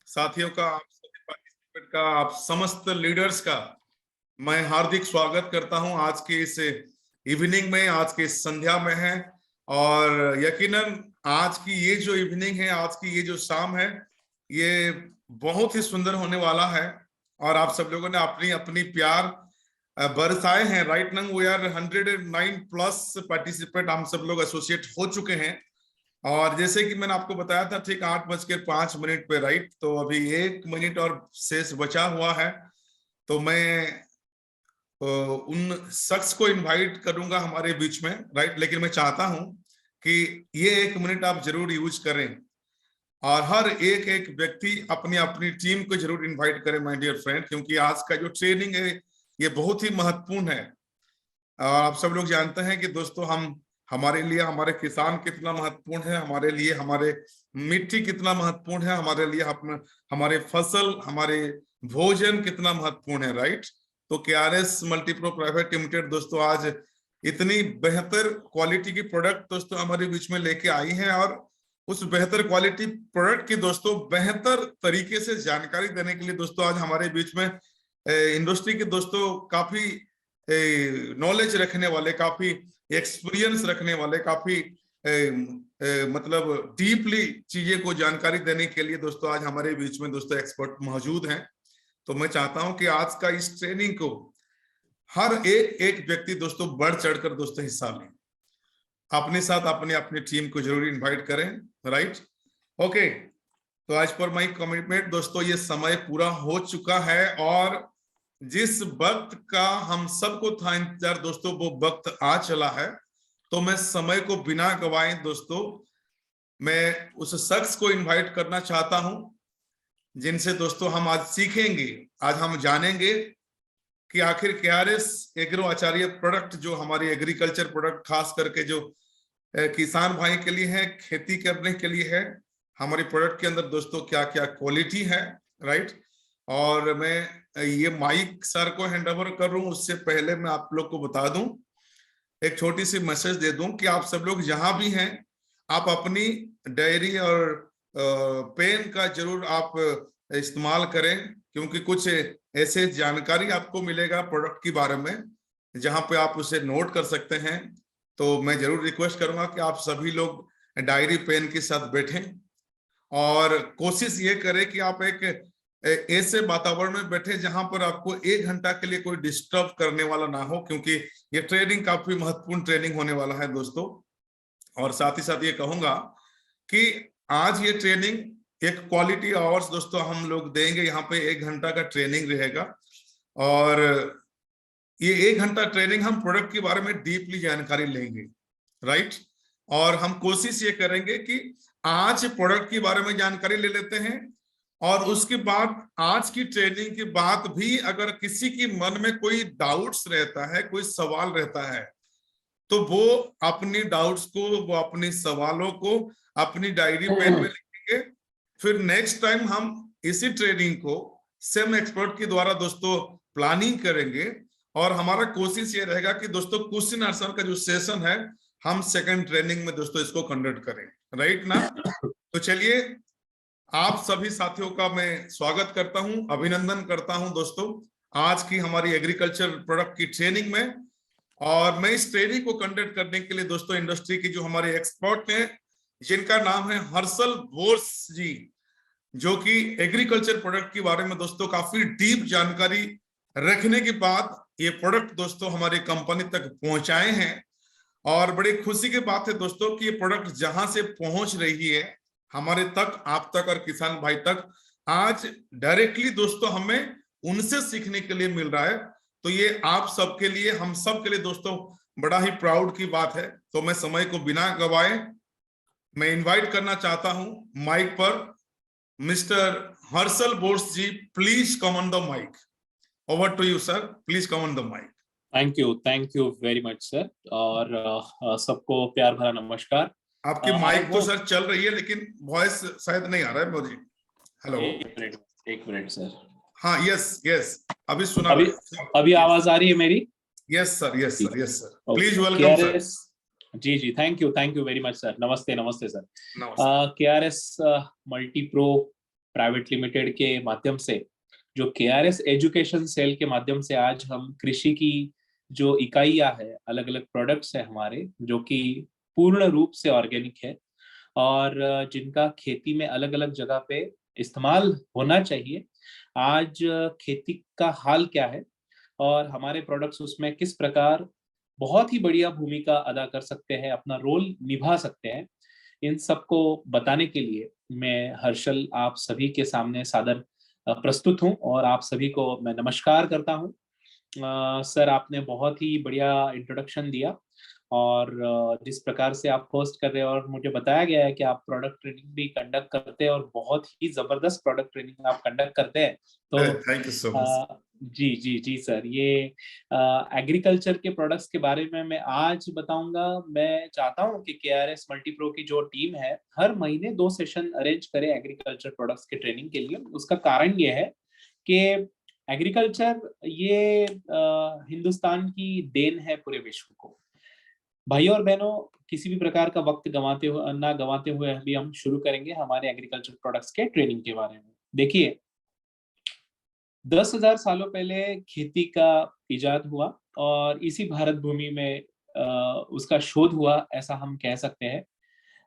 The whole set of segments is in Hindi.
साथियों का, आप सभी पार्टिसिपेंट का, आप समस्त लीडर्स का मैं हार्दिक स्वागत करता हूं आज के इस इवनिंग में, आज के इस संध्या में है। और यकीनन आज की ये जो इवनिंग है, आज की ये जो शाम है, ये बहुत ही सुंदर होने वाला है। और आप सब लोगों ने अपनी अपनी प्यार बरसाए हैं। Right now we are 109 plus participant, हम सब लोग एसोसिएट हो चुके हैं। और जैसे कि मैंने आपको बताया था, ठीक 8:05 पे, राइट। तो अभी 1 मिनट और शेष बचा हुआ है। तो मैं उन शख्स को इनवाइट करूंगा हमारे बीच में, राइट। लेकिन मैं चाहता हूं कि ये 1 मिनट आप जरूर यूज करें और हर एक एक व्यक्ति अपनी अपनी टीम को जरूर इनवाइट करें माय डियर फ्रेंड, क्योंकि आज का जो ट्रेनिंग है ये बहुत ही महत्वपूर्ण है। और आप सब लोग जानते हैं कि दोस्तों, हमारे लिए हमारे किसान कितना महत्वपूर्ण है, हमारे लिए हमारे मिट्टी कितना महत्वपूर्ण है, हमारे लिए हमारे फसल, हमारे भोजन कितना महत्वपूर्ण है, राइट। तो केआरएस मल्टीप्रो प्राइवेट लिमिटेड दोस्तों आज इतनी बेहतर क्वालिटी की प्रोडक्ट दोस्तों हमारे बीच में लेके आई है। और उस बेहतर क्वालिटी प्रोडक्ट की दोस्तों बेहतर तरीके से जानकारी देने के लिए दोस्तों आज हमारे बीच में इंडस्ट्री के दोस्तों काफी नॉलेज रखने वाले, काफी एक्सपीरियंस रखने वाले, काफी मतलब डीपली चीजें को जानकारी देने के लिए दोस्तों आज हमारे बीच में दोस्तों एक्सपर्ट मौजूद हैं। तो मैं चाहता हूं कि आज का इस ट्रेनिंग को हर एक एक व्यक्ति दोस्तों बढ़ चढ़कर दोस्तों हिस्सा लें, अपने साथ अपने अपनी टीम को जरूर इनवाइट करें, राइट। ओके, तो आज पर माई कमिटमेंट दोस्तों, ये समय पूरा हो चुका है और जिस वक्त का हम सबको था इंतजार दोस्तों, वो वक्त आ चला है। तो मैं समय को बिना गवाए दोस्तों, मैं उस शख्स को इनवाइट करना चाहता हूं जिनसे दोस्तों हम आज सीखेंगे, आज हम जानेंगे कि आखिर केआरएस एग्रो आचार्य प्रोडक्ट, जो हमारी एग्रीकल्चर प्रोडक्ट खास करके जो किसान भाई के लिए है, खेती करने के लिए है, हमारी प्रोडक्ट के अंदर दोस्तों क्या क्या क्वालिटी है, राइट। और मैं ये माइक सर को हैंड ओवर कर रहा हूं, उससे पहले मैं आप लोग को बता दूं, एक छोटी सी मैसेज दे दूं कि आप सब लोग जहां भी हैं, आप अपनी डायरी और पेन का जरूर आप इस्तेमाल करें, क्योंकि कुछ ऐसे जानकारी आपको मिलेगा प्रोडक्ट के बारे में जहां पे आप उसे नोट कर सकते हैं। तो मैं जरूर रिक्वेस्ट करूंगा कि आप सभी लोग डायरी पेन के साथ बैठें और कोशिश ये करें कि आप एक ऐसे वातावरण में बैठे जहां पर आपको 1 घंटा के लिए कोई डिस्टर्ब करने वाला ना हो, क्योंकि ये ट्रेनिंग काफी महत्वपूर्ण ट्रेनिंग होने वाला है दोस्तों। और साथ ही साथ ये कहूंगा कि आज ये ट्रेनिंग एक क्वालिटी आवर्स दोस्तों हम लोग देंगे, यहाँ पे 1 घंटा का ट्रेनिंग रहेगा। और ये 1 घंटा ट्रेनिंग हम प्रोडक्ट के बारे में डीपली जानकारी लेंगे, राइट। और हम कोशिश ये करेंगे कि आज प्रोडक्ट के बारे में जानकारी ले लेते हैं और उसके बाद आज की ट्रेनिंग के बाद भी अगर किसी की मन में कोई डाउट्स रहता है, कोई सवाल रहता है, तो वो अपनी डाउट्स को, वो अपने सवालों को अपनी डायरी पेन में लिखेंगे। फिर नेक्स्ट टाइम हम इसी ट्रेनिंग को सेम एक्सपर्ट के द्वारा दोस्तों प्लानिंग करेंगे और हमारा कोशिश ये रहेगा कि दोस्तों क्वेश्चन आंसर का जो सेशन है हम सेकंड ट्रेनिंग में दोस्तों इसको कंडक्ट करें, राइट ना। तो चलिए, आप सभी साथियों का मैं स्वागत करता हूं, अभिनंदन करता हूं दोस्तों आज की हमारी एग्रीकल्चर प्रोडक्ट की ट्रेनिंग में। और मैं इस ट्रेनिंग को कंडक्ट करने के लिए दोस्तों इंडस्ट्री की जो हमारे एक्सपर्ट हैं, जिनका नाम है हर्षल बोस जी, जो कि एग्रीकल्चर प्रोडक्ट के बारे में दोस्तों काफी डीप जानकारी रखने के बाद ये प्रोडक्ट दोस्तों हमारी कंपनी तक पहुंचाए हैं। और बड़ी खुशी की बात है दोस्तों कि ये प्रोडक्ट जहां से पहुंच रही है हमारे तक, आप तक और किसान भाई तक, आज डायरेक्टली दोस्तों हमें उनसे सीखने के लिए मिल रहा है। तो ये आप सबके लिए, हम सब के लिए दोस्तों बड़ा ही प्राउड की बात है। तो मैं समय को बिना गवाए मैं इनवाइट करना चाहता हूं माइक पर mister Harshal Bose ji. Please come on the mic. Over to you sir, please come on the mic. Thank you very much sir. और सबको प्यार भरा नमस्कार। आपकी माइक तो सर चल रही है लेकिन वॉइस शायद नहीं आ रहा है मुझे। हेलो, एक मिनट सर। हाँ, यस यस, अभी सुना, अभी आवाज आ रही है मेरी? Yes sir, yes sir, yes sir, please welcome sir. जी, thank you very much sir. नमस्ते sir. KRS Multipro private limited के माध्यम से, जो केआरएस एजुकेशन सेल के माध्यम से आज हम कृषि की जो इकाइयां है, अलग अलग प्रोडक्ट्स है हमारे, जो कि पूर्ण रूप से ऑर्गेनिक है और जिनका खेती में अलग अलग जगह पे इस्तेमाल होना चाहिए। आज खेती का हाल क्या है और हमारे प्रोडक्ट्स उसमें किस प्रकार बहुत ही बढ़िया भूमिका अदा कर सकते हैं, अपना रोल निभा सकते हैं, इन सबको बताने के लिए मैं हर्षल आप सभी के सामने सादर प्रस्तुत हूं और आप सभी को मैं नमस्कार करता हूं। सर, आपने बहुत ही बढ़िया इंट्रोडक्शन दिया और जिस प्रकार से आप होस्ट कर रहे हैं और मुझे बताया गया है कि आप प्रोडक्ट ट्रेनिंग भी कंडक्ट करते हैं और बहुत ही जबरदस्त प्रोडक्ट ट्रेनिंग आप कंडक्ट करते हैं। तो थैंक यू सो मच। जी जी जी सर, ये एग्रीकल्चर के प्रोडक्ट्स के बारे में मैं आज बताऊंगा। मैं चाहता हूं कि केआरएस मल्टीप्रो की जो टीम है हर महीने 2 सेशन अरेंज करे एग्रीकल्चर प्रोडक्ट्स के ट्रेनिंग के लिए। उसका कारण ये है कि एग्रीकल्चर ये हिंदुस्तान की देन है पूरे विश्व को। भाइयों और बहनों, किसी भी प्रकार का वक्त गंवाते हुए अभी हम शुरू करेंगे हमारे एग्रीकल्चर प्रोडक्ट्स के ट्रेनिंग के बारे में। देखिए, 10,000 सालों पहले खेती का इजाद हुआ और इसी भारत भूमि में उसका शोध हुआ, ऐसा हम कह सकते हैं।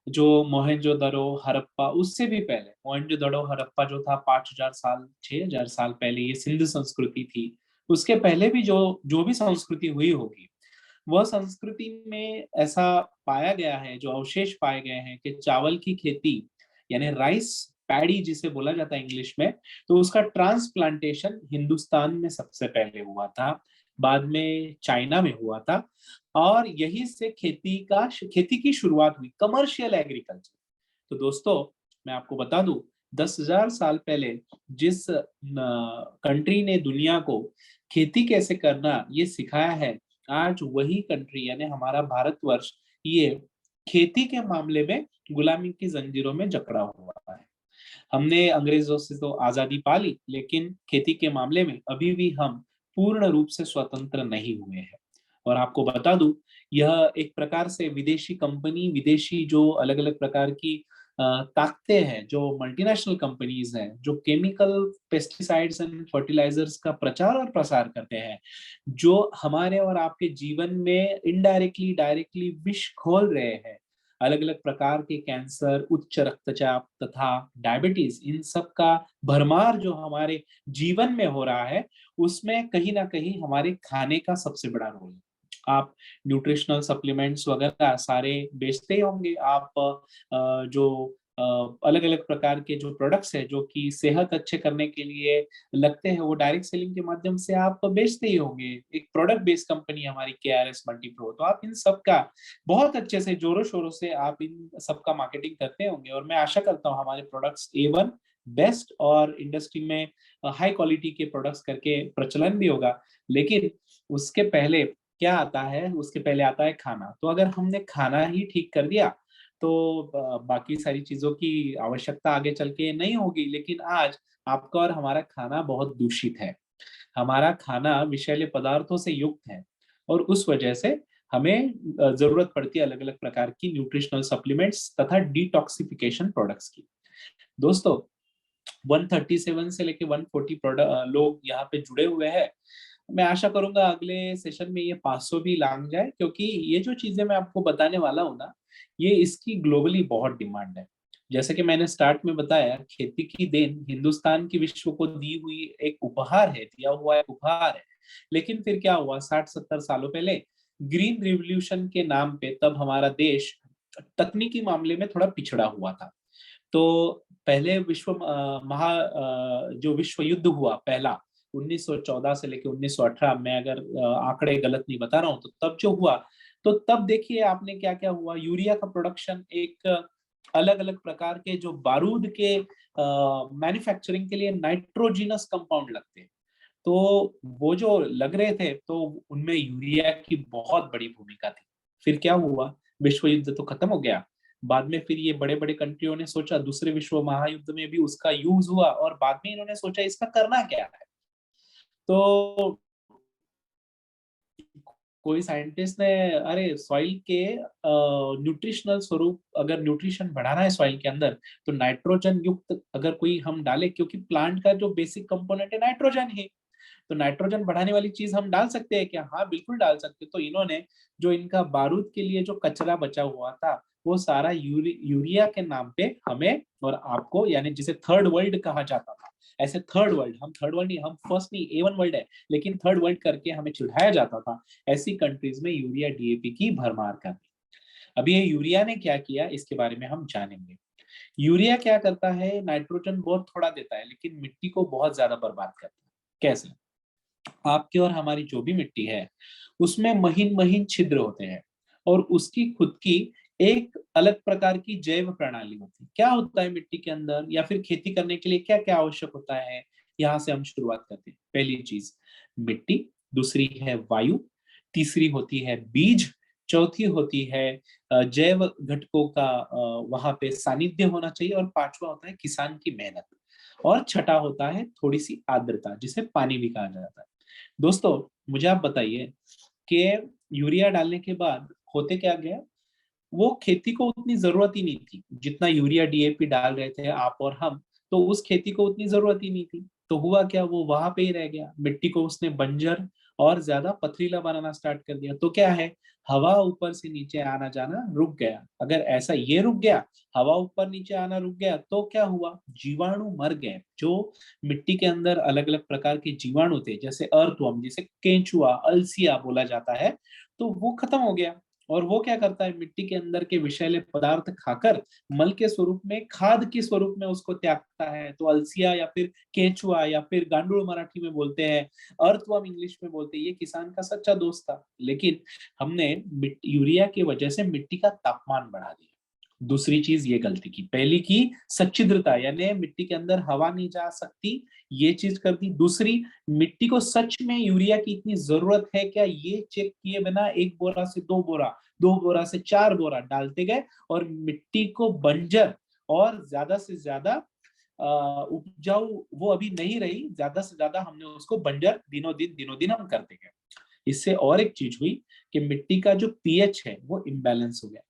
जो मोहनजोदड़ो हड़प्पा, उससे भी पहले मोहनजोदड़ो हड़प्पा जो था 5,000 साल 6,000 साल पहले, ये सिंधु संस्कृति थी। उसके पहले भी जो जो भी संस्कृति हुई होगी, वह संस्कृति में ऐसा पाया गया है, जो अवशेष पाए गए हैं कि चावल की खेती यानी राइस पैडी जिसे बोला जाता है इंग्लिश में, तो उसका ट्रांसप्लांटेशन हिंदुस्तान में सबसे पहले हुआ था, बाद में चाइना में हुआ था और यही से खेती की शुरुआत हुई, कमर्शियल एग्रीकल्चर। तो दोस्तों, मैं आपको बता दूं, 10,000 साल पहले जिस कंट्री ने दुनिया को खेती कैसे करना ये सिखाया है, आज वही कंट्री यानी हमारा भारतवर्ष ये खेती के मामले में गुलामी की जंजीरों में जकड़ा हुआ है। हमने अंग्रेजों से तो आजादी पा ली, लेकिन खेती के मामले में अभी भी हम पूर्ण रूप से स्वतंत्र नहीं हुए हैं। और आपको बता दूं, यह एक प्रकार से विदेशी कंपनी, विदेशी जो अलग अलग प्रकार की ताकतें हैं, जो मल्टीनेशनल कंपनीज हैं, जो केमिकल पेस्टिसाइड्स एंड फर्टिलाइजर्स का प्रचार और प्रसार करते हैं, जो हमारे और आपके जीवन में इनडायरेक्टली डायरेक्टली विष घोल रहे हैं। अलग अलग प्रकार के कैंसर, उच्च रक्तचाप तथा डायबिटीज, इन सब का भरमार जो हमारे जीवन में हो रहा है, उसमें कहीं ना कहीं हमारे खाने का सबसे बड़ा रोल है। आप न्यूट्रिशनल सप्लीमेंट्स वगैरह सारे बेचते ही होंगे। आप जो अलग अलग प्रकार के जो प्रोडक्ट्स है जो कि सेहत अच्छे करने के लिए लगते हैं, वो डायरेक्ट सेलिंग के माध्यम से आप बेचते ही होंगे। एक प्रोडक्ट बेस्ड कंपनी हमारी केआरएस मल्टीप्रो, तो आप इन सब का बहुत अच्छे से जोरों शोरों से आप इन सबका मार्केटिंग करते होंगे और मैं आशा करता हूँ हमारे प्रोडक्ट्स A1 बेस्ट और इंडस्ट्री में हाई क्वालिटी के प्रोडक्ट्स करके प्रचलन भी होगा। लेकिन उसके पहले क्या आता है? उसके पहले आता है खाना। तो अगर हमने खाना ही ठीक कर दिया तो बाकी सारी चीजों की आवश्यकता आगे चल के नहीं होगी। लेकिन आज आपका और हमारा खाना बहुत दूषित है। हमारा खाना विषैले पदार्थों से युक्त है और उस वजह से हमें जरूरत पड़ती है अलग अलग प्रकार की न्यूट्रिशनल सप्लीमेंट्स तथा डिटॉक्सिफिकेशन प्रोडक्ट्स की। दोस्तों, 137 से लेके 140 लोग यहाँ पे जुड़े हुए हैं। मैं आशा करूंगा अगले सेशन में ये 500 भी लांग जाए, क्योंकि ये जो चीजें मैं आपको बताने वाला हूँ ना, ये इसकी ग्लोबली बहुत डिमांड है। जैसे कि मैंने स्टार्ट में बताया, खेती की देन हिंदुस्तान की विश्व को दी हुई एक उपहार है, दिया हुआ एक उपहार है। लेकिन फिर क्या हुआ, 60-70 सालों पहले ग्रीन रिवॉल्यूशन के नाम पे तब हमारा देश तकनीकी मामले में थोड़ा पिछड़ा हुआ था। तो पहले जो विश्व युद्ध हुआ पहला, 1914 से लेके 1918, मैं अगर आंकड़े गलत नहीं बता रहा हूँ, तो तब जो हुआ, तो तब देखिए आपने क्या क्या हुआ। यूरिया का प्रोडक्शन, एक अलग अलग प्रकार के जो बारूद के मैन्युफैक्चरिंग के लिए नाइट्रोजिनस कंपाउंड लगते हैं, तो वो जो लग रहे थे, तो उनमें यूरिया की बहुत बड़ी भूमिका थी। फिर क्या हुआ, विश्व युद्ध तो खत्म हो गया। बाद में फिर ये बड़े बड़े कंट्रियों ने सोचा, दूसरे विश्व महायुद्ध में भी उसका यूज हुआ और बाद में इन्होंने सोचा इसका करना क्या है। तो कोई साइंटिस्ट ने, अरे सॉइल के न्यूट्रिशनल स्वरूप, अगर न्यूट्रिशन बढ़ाना है सॉइल के अंदर तो नाइट्रोजन युक्त अगर कोई हम डाले, क्योंकि प्लांट का जो बेसिक कंपोनेंट है नाइट्रोजन ही, तो नाइट्रोजन बढ़ाने वाली चीज हम डाल सकते हैं क्या? हाँ बिल्कुल डाल सकते हैं। तो इन्होंने जो इनका बारूद के लिए जो कचरा बचा हुआ था वो सारा यूरिया के नाम पे हमें और आपको, यानी जिसे थर्ड वर्ल्ड कहा जाता था, ऐसे थर्ड वर्ल्ड, हम थर्ड वर्ल्ड नहीं, हम फर्स्ट नहीं, A1 वर्ल्ड है, लेकिन थर्ड वर्ल्ड करके हमें चिढ़ाया जाता था, ऐसी कंट्रीज में यूरिया DAP की भरमार कर दी। अभी ये यूरिया ने क्या किया इसके बारे में हम जानेंगे। यूरिया क्या करता है, नाइट्रोजन बहुत थोड़ा देता है लेकिन मिट्टी को बहुत ज्यादा बर्बाद करता है। कैसे? आपकी और हमारी जो भी मिट्टी है उसमें महीन महीन छिद्र होते हैं और उसकी खुद की एक अलग प्रकार की जैव प्रणाली होती है। क्या होता है मिट्टी के अंदर या फिर खेती करने के लिए क्या क्या आवश्यक होता है, यहाँ से हम शुरुआत करते हैं। पहली चीज मिट्टी, दूसरी है वायु, तीसरी होती है बीज, चौथी होती है जैव घटकों का वहां पे सानिध्य होना चाहिए, और पांचवा होता है किसान की मेहनत, और छठा होता है थोड़ी सी आर्द्रता जिसे पानी भी कहा जाता है। दोस्तों मुझे आप बताइए कि यूरिया डालने के बाद होते क्या गया, वो खेती को उतनी जरूरत ही नहीं थी जितना यूरिया DAP डाल रहे थे आप और हम, तो उस खेती को उतनी जरूरत ही नहीं थी। तो हुआ क्या, वो वहां पे ही रह गया, मिट्टी को उसने बंजर और ज्यादा पथरीला बनाना स्टार्ट कर दिया। तो क्या है, हवा ऊपर से नीचे आना जाना रुक गया। अगर ऐसा ये रुक गया, हवा ऊपर नीचे आना रुक गया, तो क्या हुआ, जीवाणु मर गए। जो मिट्टी के अंदर अलग अलग प्रकार के जीवाणु थे, जैसे अर्थवर्म, जिसे केंचुआ, अलसिया बोला जाता है, तो वो खत्म हो गया। और वो क्या करता है, मिट्टी के अंदर के विषैले पदार्थ खाकर मल के स्वरूप में, खाद के स्वरूप में उसको त्यागता है। तो अलसिया या फिर केंचुआ या फिर गांडूळ मराठी में बोलते हैं, अर्थवर्म इंग्लिश में बोलते हैं, ये किसान का सच्चा दोस्त था। लेकिन हमने यूरिया की वजह से मिट्टी का तापमान बढ़ा दिया। दूसरी चीज ये गलती की, पहली की सच्छिद्रता, यानी मिट्टी के अंदर हवा नहीं जा सकती, ये चीज कर दी। दूसरी, मिट्टी को सच में यूरिया की इतनी जरूरत है क्या, ये चेक किए बिना 1 बोरा से 2 बोरा, 2 बोरा से 4 बोरा डालते गए और मिट्टी को बंजर और ज्यादा से ज्यादा उपजाऊ वो अभी नहीं रही, ज्यादा से ज्यादा हमने उसको बंजर दिनों दिन हम करते गए। इससे और एक चीज हुई कि मिट्टी का जो पीएच है वो इम्बैलेंस हो गया।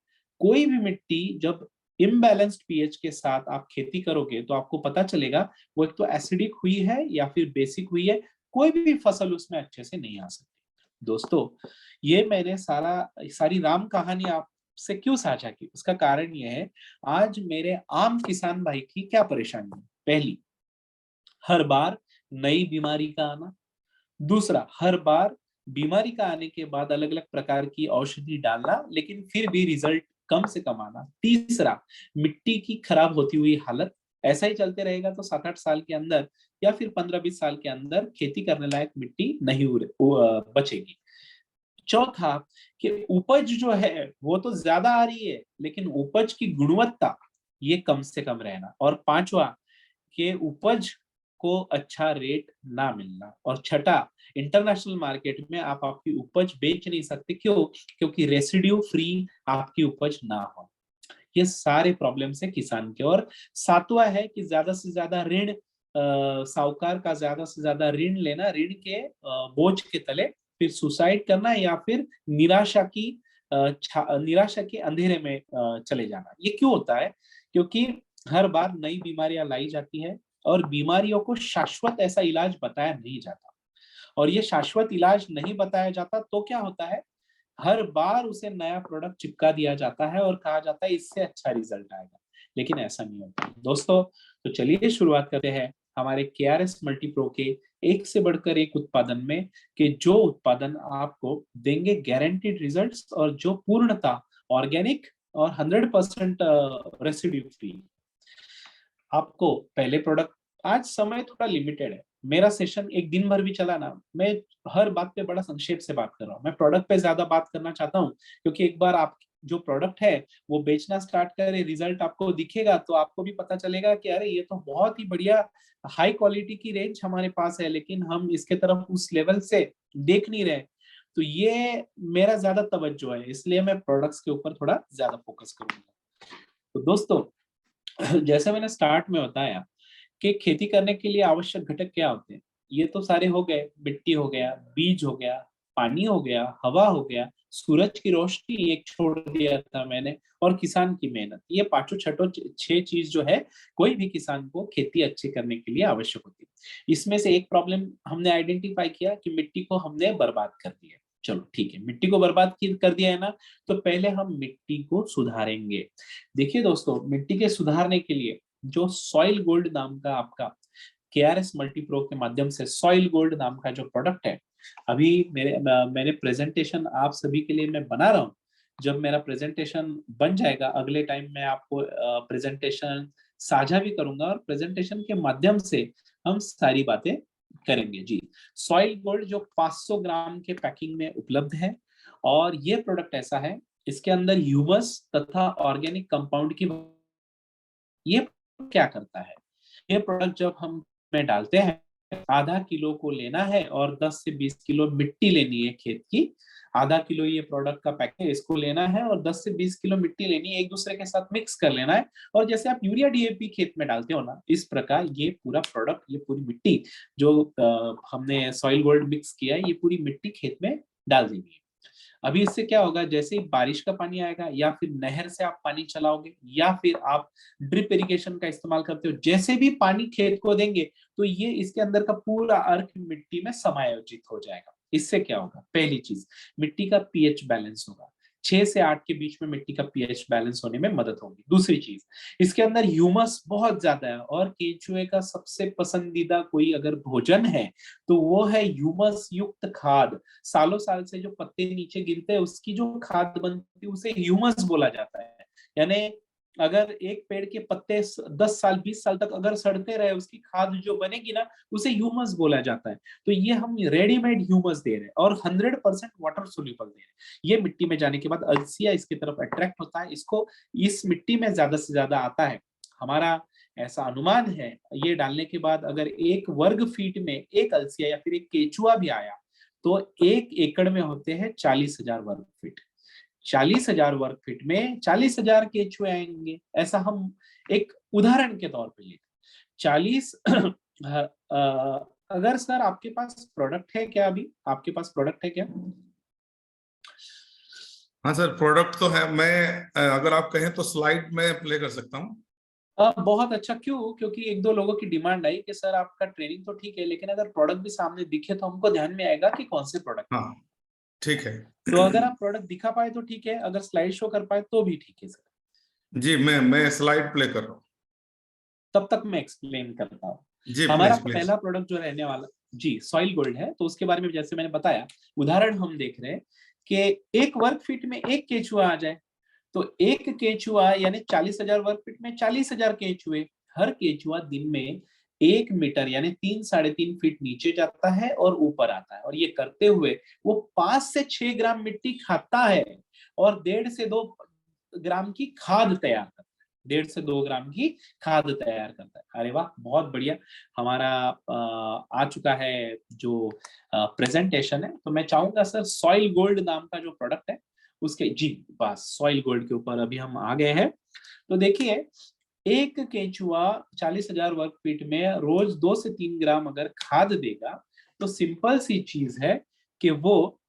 कोई भी मिट्टी जब इम्बैलेंस्ड पीएच के साथ आप खेती करोगे तो आपको पता चलेगा वो एक तो एसिडिक हुई है या फिर बेसिक हुई है, कोई भी फसल उसमें अच्छे से नहीं आ सकती। दोस्तों ये मैंने सारी राम कहानी आपसे क्यों साझा की, उसका कारण ये है, आज मेरे आम किसान भाई की क्या परेशानी है। पहली, हर बार नई बीमारी का आना। दूसरा, हर बार बीमारी का आने के बाद अलग अलग प्रकार की औषधि डालना लेकिन फिर भी रिजल्ट कम से कम आना। तीसरा, मिट्टी की खराब होती हुई हालत। ऐसा ही चलते रहेगा तो 7-8 साल के अंदर या फिर 15-20 साल के अंदर खेती करने लायक मिट्टी नहीं बचेगी। चौथा, कि उपज जो है वो तो ज्यादा आ रही है लेकिन उपज की गुणवत्ता ये कम से कम रहना। और पांचवा, कि उपज को अच्छा रेट ना मिलना। और छठा, इंटरनेशनल मार्केट में आप आपकी उपज बेच नहीं सकते, क्यों, क्योंकि रेसिड्यू फ्री आपकी उपज ना हो। ये सारे प्रॉब्लम्स है किसान के। और सातवां है कि ज्यादा से ज्यादा ऋण, साहूकार का ज्यादा से ज्यादा ऋण लेना, ऋण के बोझ के तले फिर सुसाइड करना या फिर निराशा के अंधेरे में चले जाना। ये क्यों होता है, क्योंकि हर बार नई बीमारियां लाई जाती है और बीमारियों को शाश्वत ऐसा इलाज बताया नहीं जाता। और ये शाश्वत इलाज नहीं बताया जाता तो क्या होता है, हर बार उसे नया प्रोडक्ट चिपका दिया जाता है और कहा जाता है इससे अच्छा रिजल्ट आएगा, लेकिन ऐसा नहीं होता दोस्तों। तो चलिए शुरुआत करते हैं हमारे KRS मल्टीप्रो के एक से बढ़कर एक उत्पादन में, कि जो उत्पादन आपको देंगे गारंटीड रिजल्ट्स और जो पूर्णता ऑर्गेनिक और 100% रेसिड्यू फ्री। आपको पहले प्रोडक्ट, आज समय थोड़ा लिमिटेड है, मेरा सेशन एक दिन भर भी चला ना, मैं हर बात पे बड़ा संक्षेप से बात कर रहा हूँ। मैं प्रोडक्ट पे ज्यादा बात करना चाहता हूँ क्योंकि एक बार आप जो प्रोडक्ट है वो बेचना स्टार्ट करे, रिजल्ट आपको दिखेगा तो आपको भी पता चलेगा कि अरे ये तो बहुत ही बढ़िया हाई क्वालिटी की रेंज हमारे पास है, लेकिन हम इसके तरफ उस लेवल से देख नहीं रहे। तो ये मेरा ज्यादा तवज्जो है, इसलिए मैं प्रोडक्ट्स के ऊपर थोड़ा ज्यादा फोकस करूंगा। तो दोस्तों जैसे मैंने स्टार्ट में बताया कि खेती करने के लिए आवश्यक घटक क्या होते हैं, ये तो सारे हो गए, मिट्टी हो गया, बीज हो गया, पानी हो गया, हवा हो गया, सूरज की रोशनी एक छोड़ दिया था मैंने, और किसान की मेहनत। ये पांचों छठों छह चीज जो है कोई भी किसान को खेती अच्छी करने के लिए आवश्यक होती है। इसमें से एक प्रॉब्लम हमने आइडेंटिफाई किया कि मिट्टी को हमने बर्बाद कर दिया। चलो ठीक है, मिट्टी को बर्बाद कर दिया है ना, तो पहले हम मिट्टी को सुधारेंगे। देखिए दोस्तों, मिट्टी के सुधारने के लिए जो सॉइल गोल्ड नाम का आपका KRS मल्टीप्रो के माध्यम से सॉइल गोल्ड नाम का जो प्रोडक्ट है, अभी मैंने प्रेजेंटेशन आप सभी के लिए मैं बना रहा हूँ। जब मेरा प्रेजेंटेशन बन जाएगा अगले टाइम, मैं आपको प्रेजेंटेशन साझा भी करूंगा, और प्रेजेंटेशन के माध्यम से हम सारी बातें करेंगे जी। सॉइल गोल्ड जो 500 ग्राम के पैकिंग में उपलब्ध है, और ये प्रोडक्ट ऐसा है, इसके अंदर ह्यूमस तथा ऑर्गेनिक कंपाउंड की, ये क्या करता है, ये प्रोडक्ट जब हम में डालते हैं, आधा किलो को लेना है और 10 से 20 किलो मिट्टी लेनी है खेत की। आधा किलो ये प्रोडक्ट का पैकेट, इसको लेना है और 10 से 20 किलो मिट्टी लेनी है, एक दूसरे के साथ मिक्स कर लेना है। और जैसे आप यूरिया DAP खेत में डालते हो ना, इस प्रकार ये पूरा प्रोडक्ट, ये पूरी मिट्टी जो हमने सॉइल गोल्ड मिक्स किया है, ये पूरी मिट्टी खेत में डाल देनी है। अभी इससे क्या होगा, जैसे ही बारिश का पानी आएगा, या फिर नहर से आप पानी चलाओगे, या फिर आप ड्रिप इरिगेशन का इस्तेमाल करते हो, जैसे भी पानी खेत को देंगे, तो ये इसके अंदर का पूरा अर्क मिट्टी में समायोजित हो जाएगा। इससे क्या होगा, पहली चीज, मिट्टी का pH बैलेंस होगा। 6 से 8 के बीच में मिट्टी का pH बैलेंस होने में मदद होगी। दूसरी चीज, इसके अंदर ह्यूमस बहुत ज्यादा है, और केंचुए का सबसे पसंदीदा कोई अगर भोजन है तो वो है ह्यूमस युक्त खाद। सालों साल से जो पत्ते नीचे गिरते हैं, उसकी जो खाद बनती है उसे ह्यूमस बोला जाता है। यानी अगर एक पेड़ के पत्ते 10 साल 20 साल तक अगर सड़ते रहे, उसकी खाद जो बनेगी ना, उसे ह्यूमस बोला जाता है। तो ये हम रेडीमेड ह्यूमस दे रहे हैं, और 100% वाटर सोल्यूबल दे रहे हैं। ये मिट्टी में जाने के बाद अलसिया इसकी तरफ अट्रैक्ट होता है, इसको इस मिट्टी में ज्यादा से ज्यादा आता है। हमारा ऐसा अनुमान है, ये डालने के बाद अगर 1 वर्ग फीट में एक अलसिया या फिर एक केचुआ भी आया, तो 1 एकड़ में होते हैं 40,000 वर्ग फीट। 40,000 वर्ग फीट में 40,000 केचुए आएंगे, ऐसा हम एक उदाहरण के तौर पे लेते 40। अगर सर आपके पास प्रोडक्ट है क्या, अभी आपके पास प्रोडक्ट है क्या? हाँ सर, प्रोडक्ट तो है। मैं अगर आप कहें तो स्लाइड में प्ले कर सकता हूँ। बहुत अच्छा। क्यों? क्योंकि एक दो लोगों की डिमांड आई कि सर आपका ट्रेनिंग तो ठीक है, लेकिन अगर प्रोडक्ट भी सामने दिखे तो हमको ध्यान में आएगा कि कौन से प्रोडक्ट। हाँ ठीक है। तो अगर आप प्रोडक्ट दिखा पाए तो ठीक है, अगर स्लाइड शो कर पाए तो भी ठीक है सर। जी, मैं स्लाइड प्ले कर रहा हूँ। तब तक मैं एक्सप्लेन करता हूँ। जी हमारा प्लीज प्लीज। पहला प्रोडक्ट जो रहने वाला जी सॉइल गोल्ड है, तो उसके बारे में जैसे मैंने बताया, उदाहरण हम देख रहे हैं कि 1 वर्ग फीट में एक केचुआ आ जाए, तो एक केचुआ यानी 40,000 वर्ग फीट में 40,000 केचुए। हर केचुआ दिन में 1 मीटर यानी 3-3.5 फीट नीचे जाता है और ऊपर आता है, और ये करते हुए वो 5 से 6 ग्राम मिट्टी खाता है, और 1.5 से 2 ग्राम की खाद तैयार करता है। 1.5 से 2 ग्राम की खाद तैयार करता है। अरे वाह, बहुत बढ़िया। हमारा आ चुका है जो प्रेजेंटेशन है, तो मैं चाहूंगा सर सॉइल गोल्ड नाम का जो प्रोडक्ट है उसके, जी बस सॉइल गोल्ड के ऊपर अभी हम आ गए हैं। तो देखिए, एक केंचुआ 40,000 वर्ग फीट में रोज 2 से 3 ग्राम अगर खाद देगा, तो सिंपल सी चीज है कि वो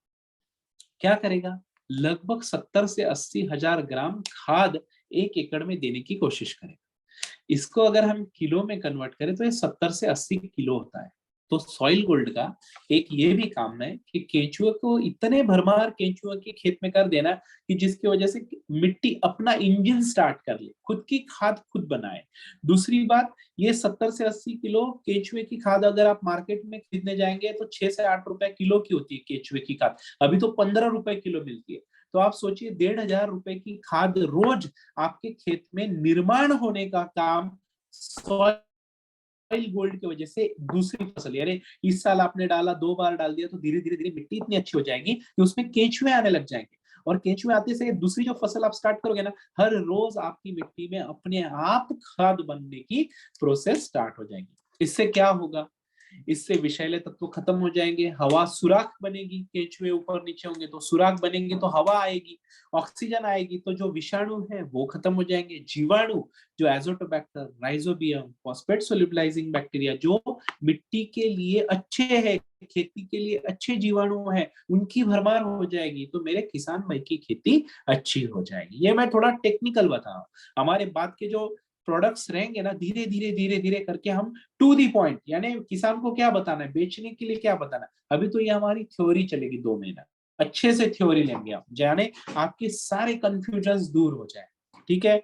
क्या करेगा, लगभग 70 से 80 हजार ग्राम खाद 1 एकड़ में देने की कोशिश करेगा। इसको अगर हम किलो में कन्वर्ट करें तो ये 70 से 80 किलो होता है। तो सॉइल गोल्ड का एक ये भी काम है कि केंचुए को इतने भरमार केंचुए के खेत में कर देना कि जिसकी वजह से मिट्टी अपना इंजन स्टार्ट कर ले, खुद की खाद खुद बनाए। दूसरी बात, ये 70 से 80 किलो केंचुए की खाद अगर आप मार्केट में खरीदने जाएंगे तो 6 से 8 रुपए किलो की होती है केंचुए की खाद, अभी तो 15 रुपए किलो मिलती है। तो आप सोचिए 1,500 रुपए की खाद रोज आपके खेत में निर्माण होने का काम सॉइल गोल्ड की वजह से दूसरी फसल, यानी इस साल आपने डाला, 2 बार डाल दिया, तो धीरे धीरे धीरे मिट्टी इतनी अच्छी हो जाएगी कि उसमें केंचुए आने लग जाएंगे, और केंचुए आते से दूसरी जो फसल आप स्टार्ट करोगे ना, हर रोज आपकी मिट्टी में अपने आप खाद बनने की प्रोसेस स्टार्ट हो जाएगी। इससे क्या होगा, इससे विषैले तत्व खत्म हो जाएंगे, हवा सुराख बनेगी, केंचुए ऊपर नीचे होंगे तो सुराख बनेंगे तो हवा आएगी, ऑक्सीजन आएगी, तो जो विषाणु है वो खत्म हो जाएंगे। जीवाणु जो Azotobacter, rhizobium, phosphate solubilising bacteria जो मिट्टी के लिए अच्छे हैं, खेती के लिए अच्छे जीवाणु हैं, उनकी भरमार हो जाएगी, तो मेरे किसान भाई की खेती अच्छी हो जाएगी। ये मैं थोड़ा टेक्निकल बता रहा हूँ। हमारे बाद के जो प्रोडक्ट्स रहेंगे ना, धीरे धीरे धीरे धीरे करके हम टू दी पॉइंट, यानी किसान को क्या बताना है, बेचने के लिए क्या बताना है। अभी तो ये हमारी थ्योरी चलेगी 2 महीना, अच्छे से थ्योरी लेंगे आप, जाने आपके सारे कंफ्यूजन दूर हो जाए। ठीक है,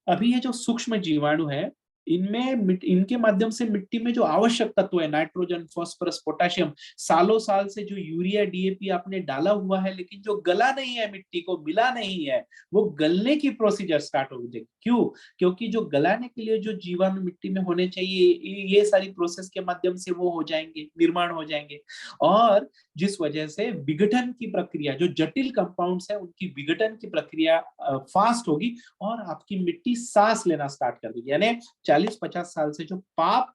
अभी ये जो सूक्ष्म जीवाणु है, इनके माध्यम से मिट्टी में जो आवश्यक तत्व है, नाइट्रोजन, फास्फोरस, पोटेशियम, सालों साल से जो यूरिया, डीएपी आपने डाला हुआ है लेकिन जो गला नहीं है, मिट्टी को मिला नहीं है, वो गलने की प्रोसीजर स्टार्ट हो जाएगी। क्यों? क्योंकि जो गलाने के लिए जो जीवाणु मिट्टी में होने चाहिए, ये सारी प्रोसेस के माध्यम से वो हो जाएंगे, निर्माण हो जाएंगे, और जिस वजह से विघटन की प्रक्रिया, जो जटिल कंपाउंड्स है उनकी विघटन की प्रक्रिया फास्ट होगी, और आपकी मिट्टी सांस लेना स्टार्ट कर देगी। यानी 40-50 साल से जो पाप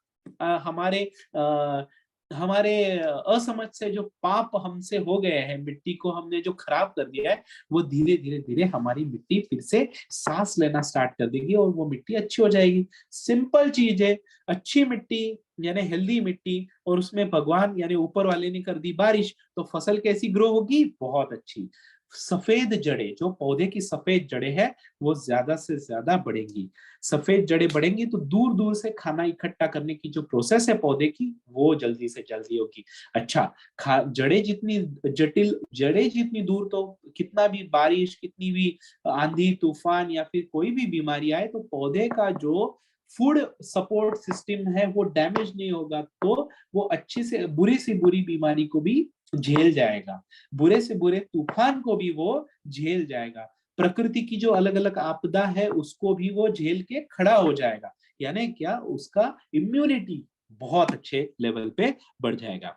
हमारे असमझ से जो पाप हमसे हो गए हैं, मिट्टी को हमने जो खराब कर दिया है, वो धीरे धीरे धीरे हमारी मिट्टी फिर से सांस लेना स्टार्ट कर देगी और वो मिट्टी अच्छी हो जाएगी। सिंपल चीज है, अच्छी मिट्टी यानी हेल्दी मिट्टी, और उसमें भगवान यानी ऊपर वाले ने कर दी बारिश, तो फसल कैसी ग्रो होगी? बहुत अच्छी। सफेद जड़ें, जो पौधे की सफेद जड़ें हैं, वो ज्यादा से ज्यादा बढ़ेंगी। सफेद जड़ें बढ़ेंगी तो दूर दूर से खाना इकट्ठा करने की जो प्रोसेस है पौधे की, वो जल्दी से जल्दी होगी। अच्छा, जड़ें जितनी जटिल, जड़ें जितनी दूर, तो कितना भी बारिश, कितनी भी आंधी तूफान या फिर कोई भी बीमारी आए, तो पौधे का जो फूड सपोर्ट सिस्टम है वो डैमेज नहीं होगा, तो वो अच्छी से बुरी सी बुरी बीमारी को भी झेल जाएगा, बुरे से बुरे तूफान को भी वो झेल जाएगा, प्रकृति की जो अलग अलग आपदा है उसको भी वो झेल के खड़ा हो जाएगा। यानी क्या, उसका इम्यूनिटी बहुत अच्छे लेवल पे बढ़ जाएगा।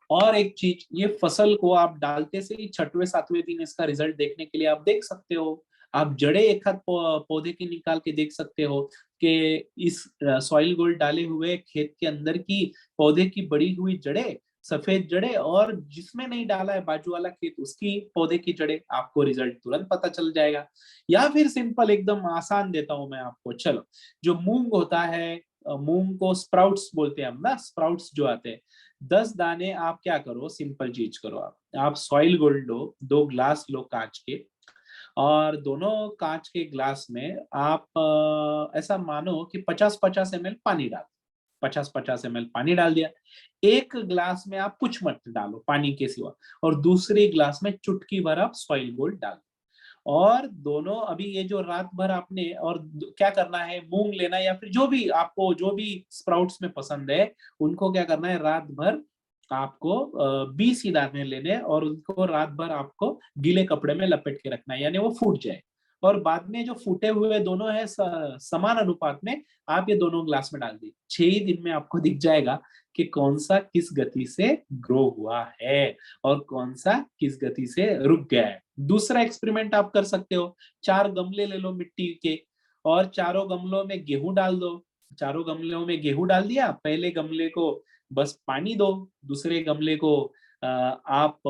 और एक चीज, ये फसल को आप डालते से ही 6वें 7वें दिन इसका रिजल्ट देखने के लिए आप देख सकते हो, आप जड़े एक हाथ पौधे की निकाल के देख सकते हो कि इस सॉइल गोल्ड डाले हुए खेत के अंदर की पौधे की बड़ी हुई जड़ें, सफेद जड़ें, और जिसमें नहीं डाला है बाजू वाला खेत उसकी पौधे की जड़ें, आपको रिजल्ट तुरंत पता चल जाएगा। या फिर सिंपल एकदम आसान देता हूं मैं आपको, चलो, जो मूंग होता है, मूंग को स्प्राउट्स बोलते हैं हम ना, स्प्राउट्स जो आते हैं, 10 दाने आप क्या करो, सिंपल चीज करो, आप सॉइल गोल्ड लो, 2 ग्लास लो कांच के, और दोनों कांच के ग्लास में आप ऐसा मानो कि 50-50 ml पानी डाल, 50-50 ml पानी डाल दिया, एक ग्लास में आप कुछ मत डालो पानी के सिवा, और दूसरे ग्लास में चुटकी भर आप सॉइल गोल्ड डाल, और दोनों अभी ये जो रात भर आपने, और क्या करना है, मूंग लेना या फिर जो भी आपको, जो भी स्प्राउट्स में पसंद है, उनको क्या करना है, रात भर आपको 20 ही दाने लेने, और उनको रात भर आपको गीले कपड़े में लपेट के रखना है, यानी वो फूट जाए, और बाद में जो फूटे हुए दोनों है समान अनुपात में आप ये दोनों ग्लास में डाल दी, 6 ही दिन में आपको दिख जाएगा कि कौन सा किस गति से ग्रो हुआ है और कौन सा किस गति से रुक गया है। दूसरा एक्सपेरिमेंट आप कर सकते हो, 4 गमले ले लो मिट्टी के, और चारों गमलों में गेहूं डाल दो, चारों गमलों में गेहूं डाल दिया, पहले गमले को बस पानी दो, दूसरे गमले को आप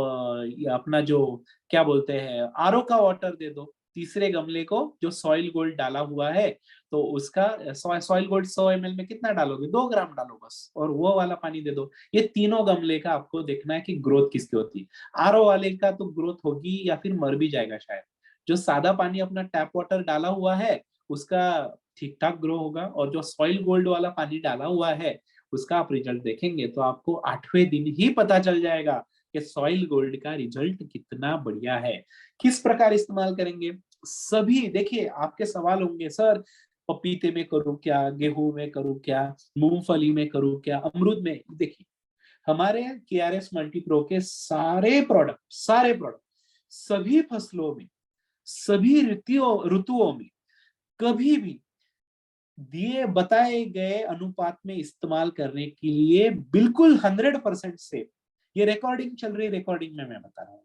अपना जो क्या बोलते हैं आरओ का वाटर दे दो, तीसरे गमले को जो सॉइल गोल्ड डाला हुआ है, तो उसका सॉइल गोल्ड 100 ml में कितना डालोगे, 2 ग्राम डालो बस, और वो वाला पानी दे दो। ये तीनों गमले का आपको देखना है कि ग्रोथ किसकी होती है। आरओ वाले का तो ग्रोथ होगी या फिर मर भी जाएगा शायद, जो सादा पानी अपना टैप वाटर डाला हुआ है उसका ठीक ठाक ग्रो होगा, और जो सॉइल गोल्ड वाला पानी डाला हुआ है उसका आप रिजल्ट देखेंगे तो आपको 8वें दिन ही पता चल जाएगा कि सॉइल गोल्ड का रिजल्ट कितना बढ़िया है। किस प्रकार इस्तेमाल करेंगे, सभी देखिए, आपके सवाल होंगे, सर पपीते में करूं क्या, गेहूं में करूं क्या, मूंगफली में करूं क्या, अमरूद में, देखिए हमारे केआरएस मल्टीप्रो के सारे प्रोडक्ट सभी फसलों में, सभी ऋतुओं में, कभी भी दिए बताए गए अनुपात में इस्तेमाल करने के लिए बिल्कुल 100% सेफ। ये रिकॉर्डिंग चल रही, रिकॉर्डिंग में मैं बता रहा हूँ,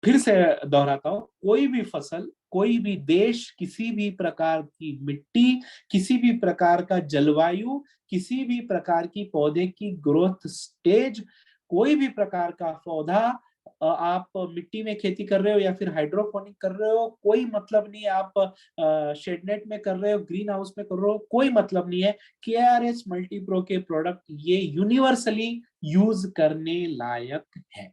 फिर से दोहराता हूँ, कोई भी फसल कोई भी देश, किसी भी प्रकार की मिट्टी, किसी भी प्रकार का जलवायु, किसी भी प्रकार की पौधे की ग्रोथ स्टेज, कोई भी प्रकार का पौधा, आप मिट्टी में खेती कर रहे हो या फिर हाइड्रोपोनिक कर रहे हो, कोई मतलब नहीं है। आप शेडनेट में कर रहे हो, ग्रीन हाउस में कर रहे हो, कोई मतलब नहीं है। KRH मल्टीप्रो के प्रोडक्ट ये यूनिवर्सली यूज करने लायक है।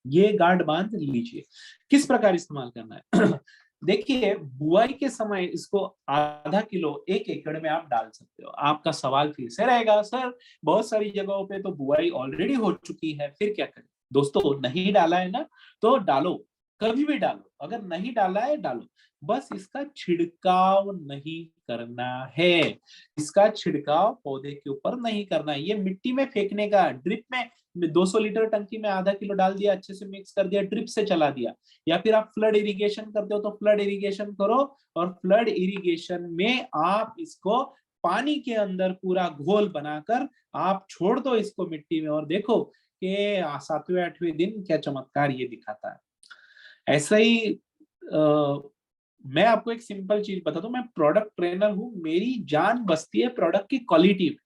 ये गार्ड बांध लीजिए। किस प्रकार इस्तेमाल करना है? देखिए, बुआई के समय इसको आधा किलो 1 एकड़ में आप डाल सकते हो। आपका सवाल फिर से रहेगा, सर बहुत सारी जगहों पे तो बुआई ऑलरेडी हो चुकी है, फिर क्या करें? दोस्तों, नहीं डाला है ना, तो डालो, कभी भी डालो। अगर नहीं डाला है, डालो, बस इसका छिड़काव नहीं करना है। इसका छिड़काव पौधे के ऊपर नहीं करना है। ये मिट्टी में फेंकने का, ड्रिप में 200 लीटर टंकी में आधा किलो डाल दिया, अच्छे से मिक्स कर दिया, ड्रिप से चला दिया। या फिर आप फ्लड इरिगेशन करते हो तो फ्लड इरिगेशन करो, और फ्लड इरिगेशन में आप इसको पानी के अंदर पूरा घोल बनाकर आप छोड़ दो इसको मिट्टी में, और देखो कि 7वें 8वें दिन क्या चमत्कार ये दिखाता है। ऐसा ही मैं आपको एक सिंपल चीज बता दूं, मैं प्रोडक्ट ट्रेनर हूं, मेरी जान बसती है प्रोडक्ट की क्वालिटी में।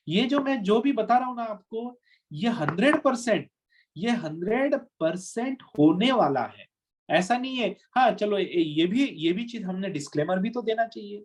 ये जो मैं जो भी बता रहा हूं ना आपको, ये 100%, ये 100% होने वाला है। ऐसा नहीं है। हाँ चलो, ये भी चीज हमने डिस्क्लेमर भी तो देना चाहिए।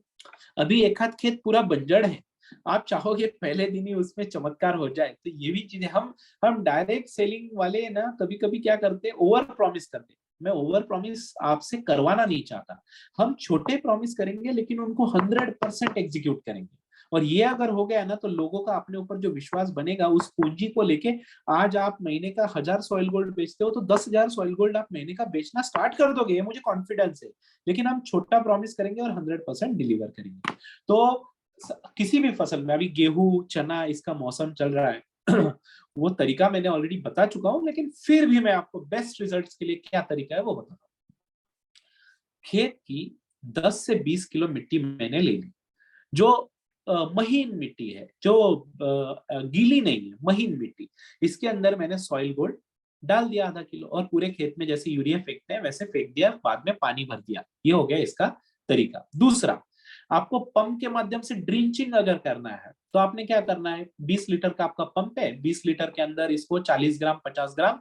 अभी एक हाथ खेत पूरा बंजर है, आप चाहोगे पहले दिन ही उसमें चमत्कार हो जाए, तो ये भी चीजें हम डायरेक्ट सेलिंग वाले ना कभी कभी क्या करते हैं, ओवर प्रॉमिस करते हैं। मैं ओवर प्रॉमिस आपसे करवाना नहीं चाहता। हम छोटे प्रॉमिस करेंगे लेकिन उनको 100% एग्जीक्यूट करेंगे। और ये अगर हो गया ना, तो लोगों का अपने ऊपर जो विश्वास बनेगा उस पूंजी को लेके, आज आप महीने का 1000 सॉइल गोल्ड बेचते हो तो 10,000 सॉइल गोल्ड आप महीने का बेचना स्टार्ट कर दोगे, ये मुझे कॉन्फिडेंस है। लेकिन हम छोटा प्रॉमिस करेंगे और 100% डिलीवर करेंगे। तो किसी भी फसल में, अभी गेहूं चना इसका मौसम चल रहा है वो तरीका मैंने ऑलरेडी बता चुका हूं, लेकिन फिर भी मैं आपको बेस्ट रिजल्ट्स के लिए क्या तरीका है वो बता रहा हूं। खेत की 10 से 20 किलो मिट्टी मैंने ले ली, जो महीन मिट्टी है, जो गीली नहीं है, महीन मिट्टी। इसके अंदर मैंने सॉइल गोल्ड डाल दिया आधा किलो, और पूरे खेत में जैसे यूरिया फेंकते हैं वैसे फेंक दिया, बाद में पानी भर दिया। ये हो गया इसका तरीका। दूसरा, आपको पंप के माध्यम से ड्रिंचिंग अगर करना है तो आपने क्या करना है, 20 लीटर का आपका पंप है, 20 लीटर के अंदर इसको 40 ग्राम 50 ग्राम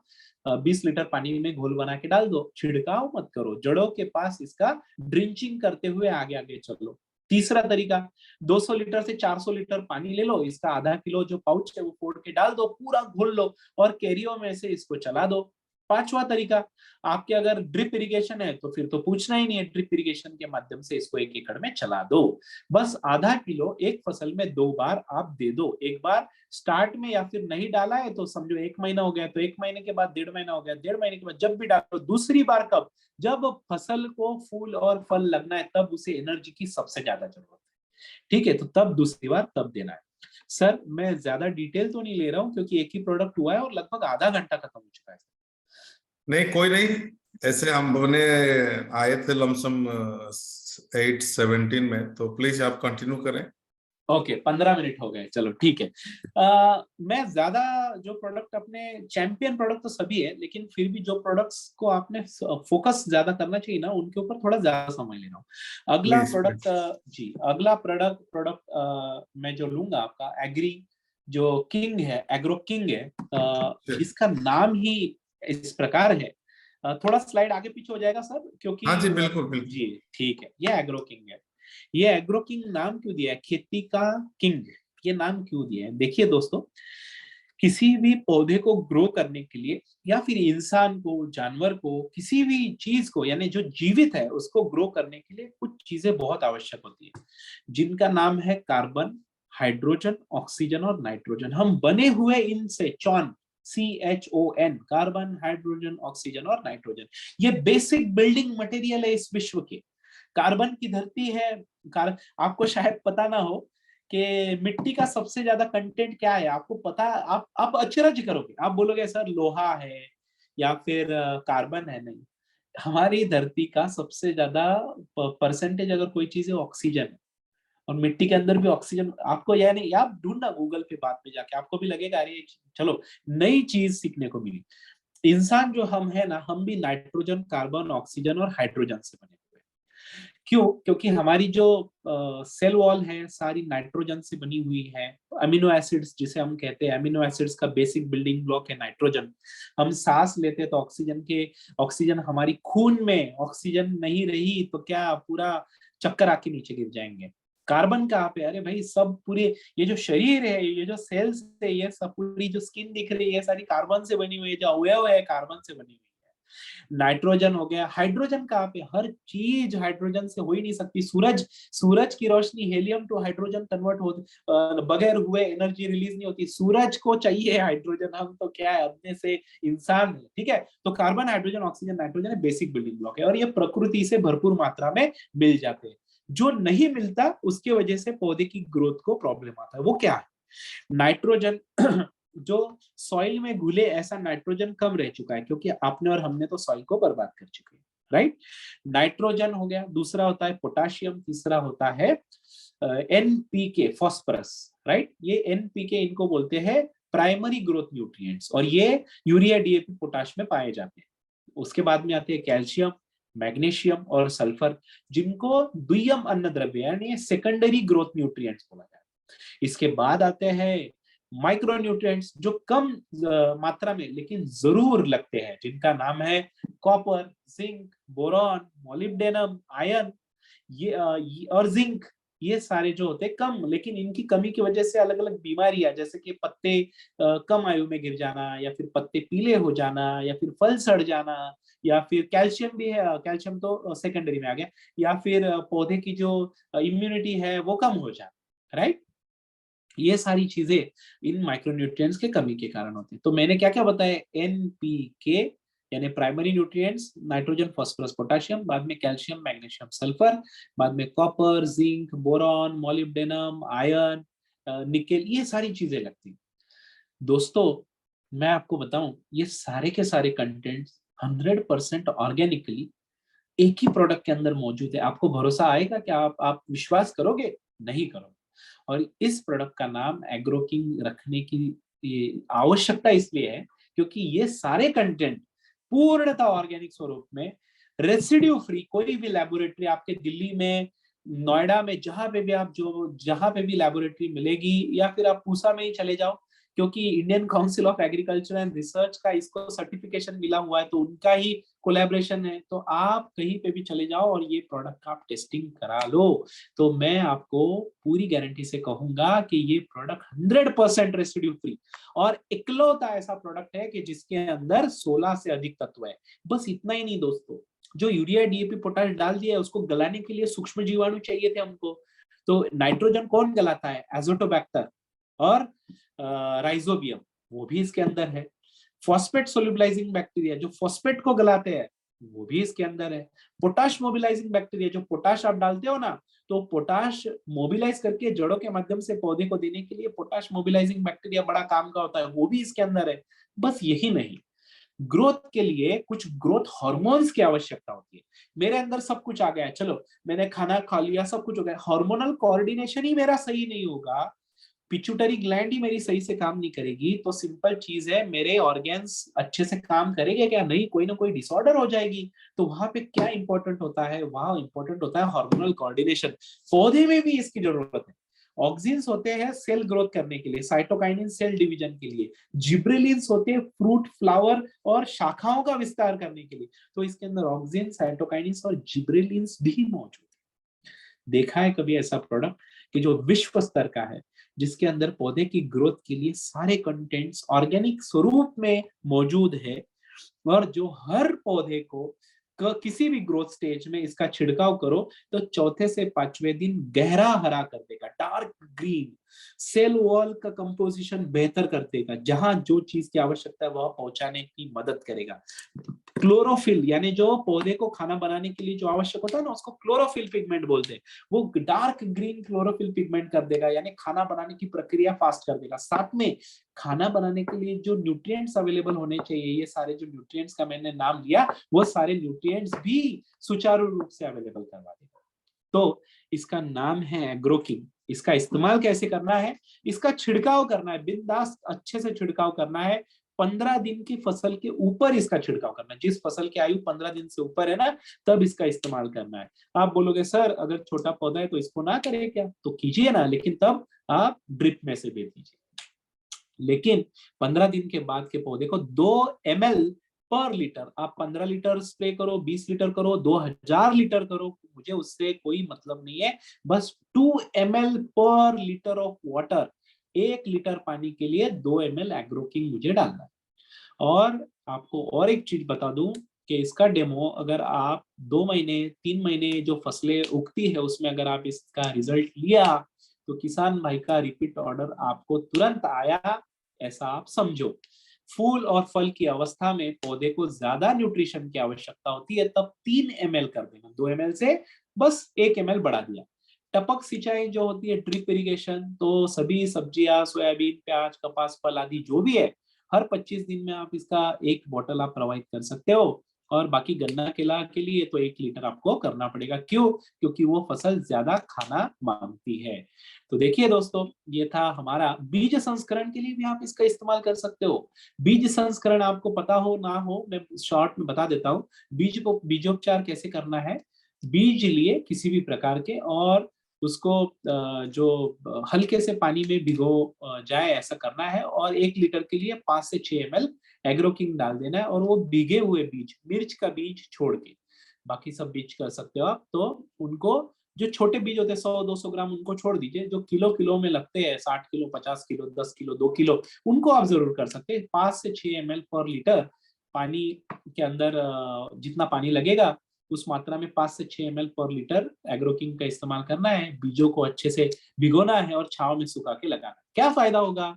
20 लीटर पानी में घोल बना के डाल दो। छिड़काव मत करो, जड़ों के पास इसका ड्रिंचिंग करते हुए आगे आगे चलो। तीसरा तरीका, 200 लीटर से 400 लीटर पानी ले लो, इसका आधा किलो जो पाउच है वो फोड़ के डाल दो, पूरा घोल लो और कैरियो में से इसको चला दो। पांचवा तरीका, आपके अगर ड्रिप इरिगेशन है तो फिर तो पूछना ही नहीं है, ड्रिप इरिगेशन के माध्यम से इसको 1 एकड़ में चला दो। बस आधा किलो एक फसल में 2 बार आप दे दो। एक बार स्टार्ट में, या फिर नहीं डाला है तो समझो 1 महीना हो गया, तो 1 महीने के बाद 1.5 महीना हो गया, 1.5 महीने के बाद जब भी डालो। दूसरी बार कब? जब फसल को फूल और फल लगना है, तब उसे एनर्जी की सबसे ज्यादा जरूरत है। ठीक है, तो तब दूसरी बार तब देना है। सर मैं ज्यादा डिटेल तो नहीं ले रहा हूँ, क्योंकि एक ही प्रोडक्ट हुआ है और लगभग आधा घंटा खत्म हो चुका है। नहीं, कोई नहीं। ऐसे हम बने आए थे लमसम 8:17 में, तो प्लीज आप कंटिन्यू करें। ओके, 15 मिनट हो गए, चलो ठीक है। मैं ज्यादा जो प्रोडक्ट अपने चैंपियन प्रोडक्ट तो सभी है, लेकिन फिर भी जो प्रोडक्ट्स को आपने फोकस ज्यादा करना चाहिए ना, उनके ऊपर थोड़ा ज्यादा समय ले रहा हूँ। अगला प्लीज प्रोडक्ट, प्लीज। जी अगला प्रोडक्ट मैं जो लूंगा आपका एग्री, जो किंग है, एग्रो किंग है। इसका नाम ही इस प्रकार है। थोड़ा स्लाइड आगे पीछे हो जाएगा सर, क्योंकि हाँ जी, बिल्कुल बिल्कुल। जी ठीक है, ये एग्रो किंग है। ये एग्रो किंग नाम क्यों दिया है, खेती का किंग, ये नाम क्यों दिया है? देखिए दोस्तों, किसी भी पौधे को ग्रो करने के लिए, या फिर इंसान को, जानवर को, किसी भी चीज को, यानी जो जीवित है उसको ग्रो करने के लिए कुछ चीजें बहुत आवश्यक होती है, जिनका नाम है कार्बन, हाइड्रोजन, ऑक्सीजन और नाइट्रोजन। हम बने हुए इनसे, चॉन, CHON, कार्बन, हाइड्रोजन, ऑक्सीजन और नाइट्रोजन। ये बेसिक बिल्डिंग मटेरियल है इस विश्व के। कार्बन की धरती है। आपको शायद पता ना हो कि मिट्टी का सबसे ज्यादा कंटेंट क्या है, आपको पता? आप अचरज करोगे, आप बोलोगे सर लोहा है या फिर कार्बन है। नहीं, हमारी धरती का सबसे ज्यादा परसेंटेज अगर कोई चीज है, ऑक्सीजन है। और मिट्टी के अंदर भी ऑक्सीजन आपको, यानी आप ढूंढना गूगल पे बाद में जाके, आपको भी लगेगा अरे चलो नई चीज सीखने को मिली। इंसान जो हम है ना, हम भी नाइट्रोजन, कार्बन, ऑक्सीजन और हाइड्रोजन से बने हुए हैं। क्यों? क्योंकि हमारी जो सेल वॉल है सारी नाइट्रोजन से बनी हुई है। अमीनो एसिड्स जिसे हम कहते हैं, अमीनो एसिड्स का बेसिक बिल्डिंग ब्लॉक है नाइट्रोजन। हम सांस लेते हैं तो ऑक्सीजन हमारी खून में ऑक्सीजन नहीं रही तो क्या पूरा चक्कर आके नीचे गिर जाएंगे। कार्बन कहाँ पे? अरे भाई सब पूरे, ये जो शरीर है, ये जो सेल्स है, ये सब पूरी जो स्किन दिख रही है, ये सारी कार्बन से बनी हुई है, जो अवयव है कार्बन से बनी हुई है। नाइट्रोजन हो गया। हाइड्रोजन कहाँ पे? हर चीज हाइड्रोजन से हो ही नहीं सकती। सूरज की रोशनी हेलियम टू हाइड्रोजन कन्वर्ट हो बगैर हुए एनर्जी रिलीज नहीं होती। सूरज को चाहिए हाइड्रोजन, हम तो क्या है अपने से इंसान है, ठीक है। तो carbon, hydrogen, oxygen, nitrogen basic building block है और ये प्रकृति से भरपूर मात्रा में मिल जाते हैं। जो नहीं मिलता उसके वजह से पौधे की ग्रोथ को प्रॉब्लम आता है। वो क्या है? नाइट्रोजन जो सॉइल में घुले, ऐसा नाइट्रोजन कम रह चुका है क्योंकि आपने और हमने तो सॉइल को बर्बाद कर चुके हैं, राइट। नाइट्रोजन हो गया, दूसरा होता है पोटाशियम, तीसरा होता है एनपीके, फॉस्फोरस, राइट। ये एनपीके इनको बोलते हैं प्राइमरी ग्रोथ न्यूट्रिएंट्स और ये यूरिया, डीएपी, पोटाश में पाए जाते हैं। उसके बाद में आते हैं कैल्शियम, मैग्नीशियम और सल्फर, जिनको द्वियम अन्न द्रव्य यानी सेकेंडरी ग्रोथ न्यूट्रिएंट्स बोला जाता है। इसके बाद आते हैं माइक्रो न्यूट्रिएंट्स जो कम मात्रा में लेकिन जरूर लगते हैं, जिनका नाम है copper, zinc, boron, molybdenum, iron, ये और जिंक। ये सारे जो होते हैं कम, लेकिन इनकी कमी की वजह से अलग अलग बीमारियां, जैसे कि पत्ते कम आयु में गिर जाना, या फिर पत्ते पीले हो जाना, या फिर फल सड़ जाना, या फिर कैल्शियम भी है, कैल्शियम तो सेकेंडरी में आ गया, या फिर पौधे की जो इम्यूनिटी है वो कम हो जाना, राइट। ये सारी चीजें इन माइक्रोन्यूट्रिएंट्स के कमी के कारण होती है। तो मैंने क्या क्या बताया? एनपीके यानी primary nutrients, nitrogen, phosphorus, potassium, बाद में कैल्शियम, मैग्नीशियम, सल्फर, बाद में copper, zinc, boron, molybdenum, iron, nickel, ये सारी चीजें लगती। दोस्तों मैं आपको बताऊं, ये सारे के सारे कंटेंट्स 100% ऑर्गेनिकली एक ही प्रोडक्ट के अंदर मौजूद है। आपको भरोसा आएगा कि आप विश्वास करोगे? नहीं करोगे। और इस प्रोडक्ट का नाम एग्रोकिंग रखने की ये आवश्यकता इसलिए है क्योंकि ये सारे कंटेंट पूर्णतः ऑर्गेनिक स्वरूप में, रेसिड्यू फ्री, कोई भी लेबोरेटरी आपके दिल्ली में, नोएडा में, जहां पे भी लेबोरेटरी मिलेगी, या फिर आप पूसा में ही चले जाओ, क्योंकि Indian council of agriculture and research का इसको सर्टिफिकेशन मिला हुआ है, तो उनका ही कोलैबोरेशन है। तो आप कहीं पे भी चले जाओ और ये प्रोडक्ट का आप टेस्टिंग करा लो, तो मैं आपको पूरी गारंटी से कहूंगा कि ये प्रोडक्ट 100% रेसिड्यू फ्री और इकलौता ऐसा प्रोडक्ट है कि जिसके अंदर 16 से अधिक तत्व है। बस इतना ही नहीं दोस्तों, जो यूरिया, डीएपी, पोटाश डाल दिया है उसको गलाने के लिए सूक्ष्म जीवाणु चाहिए थे हमको। तो नाइट्रोजन कौन गलाता है? एजोटोबैक्टर और राइजोबियम, वो भी इसके अंदर है। फॉस्फेट सोल्यूबलाइजिंग बैक्टीरिया जो फॉस्फेट को गलाते हैं, वो भी इसके अंदर है। पोटाश मोबिलाइजिंग बैक्टीरिया, जो पोटाश आप डालते हो ना, तो पोटाश मोबिलाइज करके जड़ों के माध्यम से पौधे को देने के लिए पोटाश मोबिलाइजिंग बैक्टीरिया बड़ा काम का होता है, वो भी इसके अंदर है। बस यही नहीं, ग्रोथ के लिए कुछ ग्रोथ हार्मोन्स की आवश्यकता होती है। मेरे अंदर सब कुछ आ गया है, चलो मैंने खाना खा लिया, सब कुछ हो गया, हार्मोनल कोऑर्डिनेशन ही मेरा सही नहीं होगा, पिट्यूटरी ग्लैंड ही मेरी सही से काम नहीं करेगी, तो सिंपल चीज है, मेरे ऑर्गेन्स अच्छे से काम करेंगे क्या? नहीं, कोई ना कोई डिसऑर्डर हो जाएगी। तो वहां पे क्या इंपॉर्टेंट होता है? वहां इंपॉर्टेंट होता है हार्मोनल कोऑर्डिनेशन। पौधे में भी इसकी जरूरत है। ऑक्सिन्स होते हैं सेल ग्रोथ करने के लिए, साइटोकाइनिन सेल डिवीजन के लिए, जिब्रेलिन्स होते हैं फ्रूट, फ्लावर और शाखाओं का विस्तार करने के लिए। तो इसके अंदर ऑक्सिन, साइटोकाइनिन और जिब्रेलिन्स भी मौजूद है। देखा है कभी ऐसा प्रोडक्ट कि जो विश्व स्तर का है, जिसके अंदर पौधे की ग्रोथ के लिए सारे कंटेंट्स ऑर्गेनिक स्वरूप में मौजूद है, और जो हर पौधे को किसी भी ग्रोथ स्टेज में इसका छिड़काव करो तो चौथे से पांचवें दिन गहरा हरा कर देगा, डार्क ग्रीन, सेल वॉल का कंपोजिशन बेहतर कर देगा, जहां जो चीज की आवश्यकता है वह पहुंचाने की मदद करेगा। क्लोरोफिल यानी जो पौधे को खाना बनाने के लिए जो आवश्यक होता है ना, उसको क्लोरोफिल पिगमेंट बोलते हैं। वो डार्क ग्रीन क्लोरोफिल पिगमेंट कर देगा, यानी खाना बनाने की प्रक्रिया फास्ट कर देगा। साथ में खाना बनाने के लिए जो न्यूट्रिएंट्स अवेलेबल होने चाहिए, ये सारे जो न्यूट्रिएंट्स का मैंने नाम लिया, वो सारे न्यूट्रिएंट्स भी सुचारू रूप से अवेलेबल करवा देगा। तो इसका नाम है एग्रोकिंग। इसका इस्तेमाल कैसे करना है? इसका छिड़काव करना है, बिंदास अच्छे से छिड़काव करना है। 15 दिन की फसल के ऊपर इसका छिड़काव करना है। जिस फसल की आयु 15 दिन से ऊपर है ना, तब इसका इस्तेमाल करना है। आप बोलोगे सर अगर छोटा पौधा है तो इसको ना करें क्या? तो कीजिए ना, लेकिन तब आप ड्रिप में से दे दीजिए। लेकिन 15 दिन के बाद के पौधे को 2 ml पर लीटर, आप 15 लीटर स्प्रे करो, 20 लीटर करो, 2000 लीटर करो, मुझे उससे कोई मतलब नहीं है। बस 2 ml पर लीटर ऑफ वाटर, 1 लीटर पानी के लिए 2 ml एग्रोकिंग मुझे डालना है। और आपको और एक चीज बता दूं कि इसका डेमो अगर आप 2 महीने 3 महीने जो फसलें उगती है उसमें अगर आप इसका रिजल्ट लिया, तो किसान भाई का रिपीट ऑर्डर आपको तुरंत आया, ऐसा आप समझो। फूल और फल की अवस्था में पौधे को ज्यादा न्यूट्रिशन की आवश्यकता होती है, तब 3 ml कर देना, 2 ml से बस 1 ml बढ़ा दिया। टपक सिंचाई जो होती है, ड्रिप इरिगेशन, तो सभी सब्जियां, सोयाबीन, प्याज, कपास, फल आदि जो भी है, हर 25 दिन में आप इसका 1 बॉटल आप प्रोवाइड कर सकते हो। और बाकी गन्ना केला के लिए तो 1 लीटर आपको करना पड़ेगा। क्यों? क्योंकि वो फसल ज्यादा खाना मांगती है। तो देखिए दोस्तों, ये था हमारा बीज संस्करण के लिए भी आप इसका इस्तेमाल कर सकते हो। बीज संस्करण आपको पता हो ना हो, मैं शॉर्ट में बता देता हूँ। बीजोपचार कैसे करना है। बीज लिए किसी भी प्रकार के, और उसको जो हल्के से पानी में भिगो जाए ऐसा करना है, और 1 लीटर के लिए 5 से 6 ml एग्रोकिंग डाल देना है। और वो भीगे हुए बीज, मिर्च का बीज छोड़ के बाकी सब बीज कर सकते हो आप। तो उनको, जो छोटे बीज होते हैं 100-200 ग्राम, उनको छोड़ दीजिए। जो किलो किलो में लगते हैं, 60 किलो, 50 किलो, 10 किलो, 2 किलो, उनको आप जरूर कर सकते हैं। 5 से 6 ml पर लीटर पानी के अंदर जितना पानी लगेगा उस मात्रा में 5 से 6 ml पर लीटर एग्रोकिंग का इस्तेमाल करना है। बीजों को अच्छे से भिगोना है और छांव में सुखा के लगाना है। क्या फायदा होगा?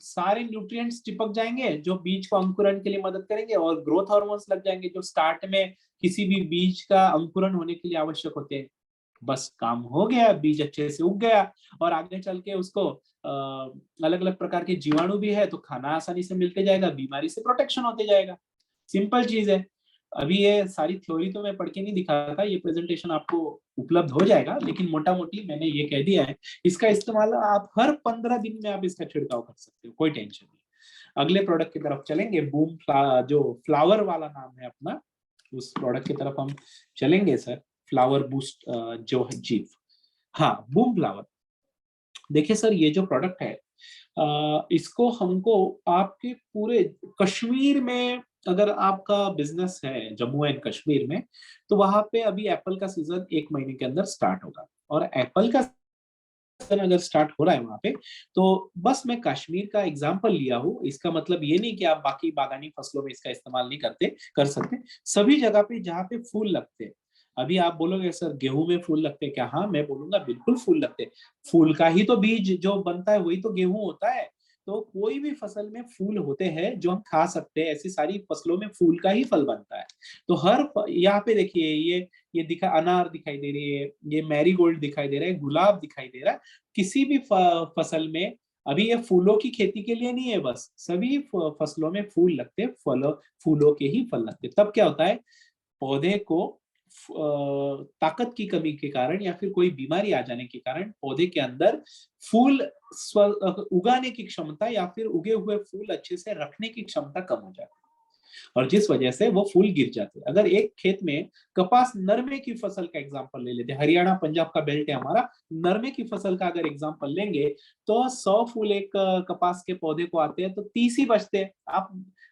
सारे न्यूट्रिएंट्स चिपक जाएंगे जो बीज को अंकुरण के लिए मदद करेंगे, और ग्रोथ हार्मोन्स लग जाएंगे जो स्टार्ट में किसी भी बीज का अंकुरण होने के लिए आवश्यक होते हैं। बस काम हो गया, बीज अच्छे से उग गया। और आगे चल के उसको अलग अलग प्रकार के जीवाणु भी है तो खाना आसानी से मिलते जाएगा, बीमारी से प्रोटेक्शन होते जाएगा। सिंपल चीज है। अभी ये सारी थ्योरी तो मैं पढ़ के नहीं दिखा था, ये प्रेजेंटेशन आपको उपलब्ध हो जाएगा, लेकिन मोटा मोटी मैंने ये कह दिया है। इसका इस्तेमाल आप हर 15 दिन में आप इसका छिड़काव कर सकते हो, कोई टेंशन नहीं। अगले प्रोडक्ट की तरफ चलेंगे। जो फ्लावर वाला नाम है अपना, उस प्रोडक्ट की तरफ हम चलेंगे सर। फ्लावर बूस्ट जो है जीव, हाँ, बूम फ्लावर। देखिए सर, ये जो प्रोडक्ट है इसको हमको आपके पूरे कश्मीर में, अगर आपका बिजनेस है जम्मू एंड कश्मीर में, तो वहां पे अभी एप्पल का सीजन 1 महीने के अंदर स्टार्ट होगा। और एप्पल का सीजन अगर स्टार्ट हो रहा है वहां पे, तो बस मैं कश्मीर का एग्जांपल लिया हूँ। इसका मतलब ये नहीं कि आप बाकी बागानी फसलों में इसका इस्तेमाल नहीं कर सकते। सभी जगह पे जहाँ पे फूल लगते हैं, अभी आप बोलोगे सर गेहूं में फूल लगते हैं क्या? हाँ, मैं बोलूंगा बिल्कुल फूल लगते हैं। फूल का ही तो बीज जो बनता है वही तो गेहूं होता है। तो कोई भी फसल में फूल होते हैं जो हम खा सकते हैं, ऐसी सारी फसलों में फूल का ही फल बनता है। तो यहाँ पे देखिए, ये अनार दिखाई दे रही है, ये मैरीगोल्ड दिखाई दे रहा है, गुलाब दिखाई दे रहा है। किसी भी फसल में, अभी ये फूलों की खेती के लिए नहीं है, बस सभी फसलों में फूल लगते हैं, फूलों के ही फल लगते हैं। तब क्या होता है, पौधे को ताकत की कमी के कारण या फिर कोई बीमारी आ जाने के कारण पौधे के अंदर फूल उगाने की क्षमता या फिर उगे हुए फूल अच्छे से रखने की क्षमता कम हो जाती है, और जिस वजह से वो फूल गिर जाते हैं। अगर एक खेत में कपास नरमे की फसल का एग्जांपल ले लेते हैं, हरियाणा पंजाब का बेल्ट है हमारा, नरमे की फसल का अगर एग्जांपल लेंगे, तो 100 फूल एक कपास के पौधे को आते हैं तो 30 ही बचते हैं।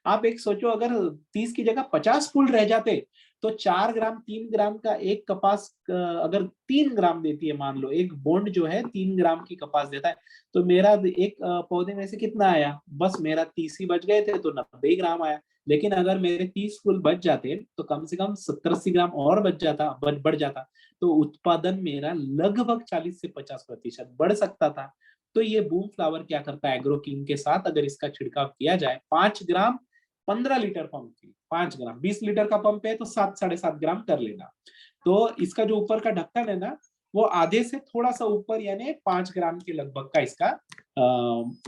आप एक सोचो, अगर 30 की जगह 50 फूल रह जाते, तो 4 ग्राम 3 ग्राम का एक कपास अगर 3 ग्राम देती है, मान लो एक बॉन्ड जो है 3 ग्राम की कपास देता है, तो मेरा एक पौधे में से कितना आया? बस मेरा 30 ही बच गए थे तो 90 ग्राम आया। लेकिन अगर मेरे 30 फूल बच जाते तो कम से कम 70-80 ग्राम और बढ़ जाता, तो उत्पादन मेरा लगभग 40 से 50% बढ़ सकता था। तो ये बूम फ्लावर क्या करता है, एग्रोकिंग के साथ अगर इसका छिड़काव किया जाए, 5 ग्राम 15 लीटर पंप की, 5 ग्राम 20 लीटर का पंप है तो 7-7.5 ग्राम कर लेना। तो इसका जो ऊपर का ढक्कन है ना, वो आधे से थोड़ा सा ऊपर, यानी 5 ग्राम के लगभग का इसका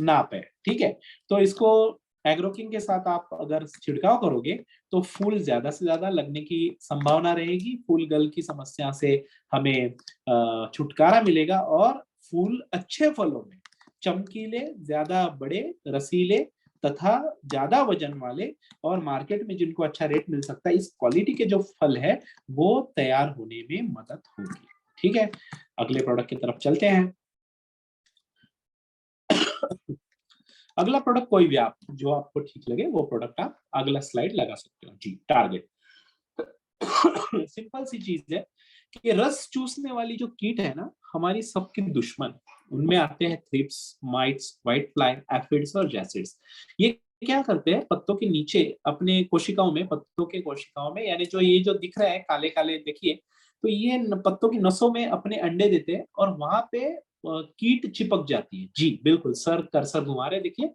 नाप है। ठीक है, तो इसको एग्रोकिंग के साथ आप अगर छिड़काव करोगे तो फूल ज्यादा से ज्यादा लगने की संभावना रहेगी, फूल गल की समस्या से हमें छुटकारा मिलेगा, और फूल अच्छे फलों में, चमकीले, ज्यादा बड़े, रसीले तथा ज्यादा वजन वाले और मार्केट में जिनको अच्छा रेट मिल सकता है, इस क्वालिटी के जो फल है वो तैयार होने में मदद होगी। ठीक है, अगले प्रोडक्ट की तरफ चलते हैं। अगला प्रोडक्ट कोई भी आप जो आपको ठीक लगे वो प्रोडक्ट आप अगला स्लाइड लगा सकते हो जी। टारगेट सिंपल सी चीज है कि रस चूसने वाली जो कीट है ना, हमारी सबके दुश्मन। उनमें आते हैं thrips, mites, white fly, aphids और जैसिड्स। ये क्या करते हैं, पत्तों के नीचे अपने कोशिकाओं में, पत्तों के कोशिकाओं में, यानी जो ये जो दिख रहा है काले काले देखिए, तो ये पत्तों की नसों में अपने अंडे देते हैं और वहां पे कीट चिपक जाती है। जी बिल्कुल, सर कर्सर घुमा रहे देखिए।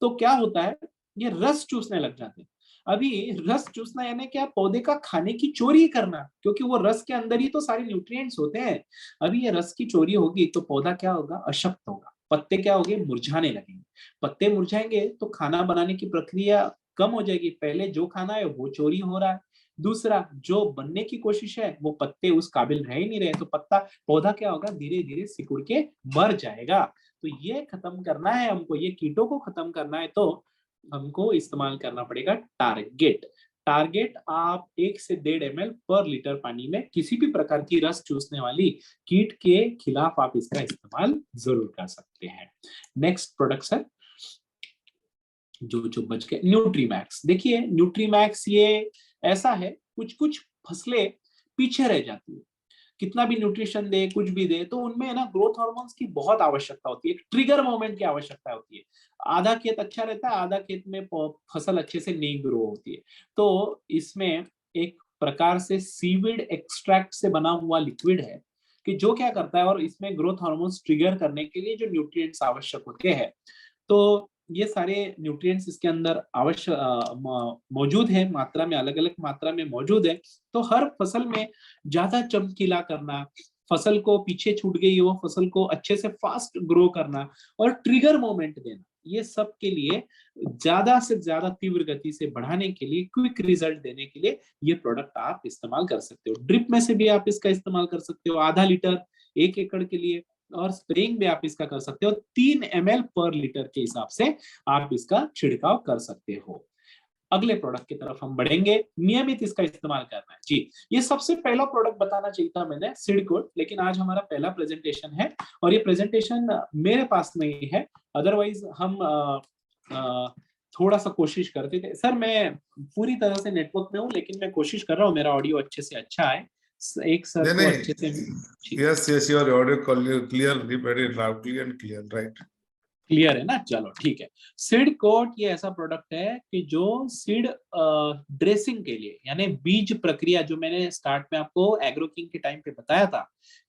तो क्या होता है, ये रस चूसने लग जाते हैं। अभी रस चूसना यानी क्या, पौधे का खाने की चोरी करना, क्योंकि वो रस के अंदर ही तो सारे न्यूट्रिएंट्स होते हैं। अभी ये रस की चोरी होगी तो पौधा क्या होगा, अशक्त होगा, पत्ते क्या होंगे, मुरझाने लगेंगे। पत्ते मुरझाएंगे तो खाना बनाने की प्रक्रिया कम हो जाएगी। पहले जो खाना है वो चोरी हो रहा है, दूसरा जो बनने की कोशिश है वो पत्ते उस काबिल रह ही नहीं रहे, तो पौधा क्या होगा, धीरे धीरे सिकुड़ के मर जाएगा। तो ये खत्म करना है हमको, ये कीटों को खत्म करना है, तो हमको इस्तेमाल करना पड़ेगा टारगेट। टारगेट आप 1 से 1.5 ml पर लीटर पानी में किसी भी प्रकार की रस चूसने वाली कीट के खिलाफ आप इसका इस्तेमाल जरूर कर सकते हैं। नेक्स्ट प्रोडक्ट है जो जो बच गए, न्यूट्रीमैक्स। देखिए न्यूट्रीमैक्स ये ऐसा है, कुछ कुछ फसलें पीछे रह जाती है, कितना भी न्यूट्रिशन दे, कुछ भी दे, तो उनमें है ना ग्रोथ हार्मोन्स की बहुत आवश्यकता होती है, एक ट्रिगर मोमेंट की आवश्यकता होती है। आधा खेत अच्छा रहता है, आधा खेत में फसल अच्छे से नहीं ग्रो होती है। तो इसमें एक प्रकार से सीविड एक्सट्रैक्ट से बना हुआ लिक्विड है कि जो क्या करता है, और इसमें ग्रोथ हार्मोन्स ट्रिगर करने के लिए जो न्यूट्रिएंट्स आवश्यक होते हैं, तो ये सारे न्यूट्रिएंट्स इसके अंदर अवश्य मौजूद है, मात्रा में, अलग अलग मात्रा में मौजूद है। तो हर फसल में ज्यादा चमकीला करना, फसल को पीछे छूट गई वो फसल को अच्छे से फास्ट ग्रो करना और ट्रिगर मोमेंट देना, ये सब के लिए ज्यादा से ज्यादा तीव्र गति से बढ़ाने के लिए, क्विक रिजल्ट देने के लिए ये प्रोडक्ट आप इस्तेमाल कर सकते हो। ड्रिप में से भी आप इसका इस्तेमाल कर सकते हो, आधा लीटर 1 एकड़ के लिए, और स्प्रेइंग भी आप इसका कर सकते हो, 3 ml पर लीटर के हिसाब से आप इसका छिड़काव कर सकते हो। अगले प्रोडक्ट की तरफ हम बढ़ेंगे, नियमित इसका इस्तेमाल करना है जी। ये सबसे पहला प्रोडक्ट बताना चाहिए था मैंने, सीडकोट, लेकिन आज हमारा पहला प्रेजेंटेशन है और ये प्रेजेंटेशन मेरे पास नहीं है, अदरवाइज हम थोड़ा सा कोशिश करते थे। सर मैं पूरी तरह से नेटवर्क में हूँ, लेकिन मैं कोशिश कर रहा हूँ मेरा ऑडियो अच्छे से अच्छा आए, एक सर को अच्छे से। Yes yes, your audio clearly, very loudly and clear, right. Clear है ना, चलो ठीक है। सीड कोट ये ऐसा प्रोडक्ट है कि जो सीड ड्रेसिंग के लिए, यानी बीज प्रक्रिया, जो मैंने स्टार्ट में आपको एग्रोकिंग के टाइम पे बताया था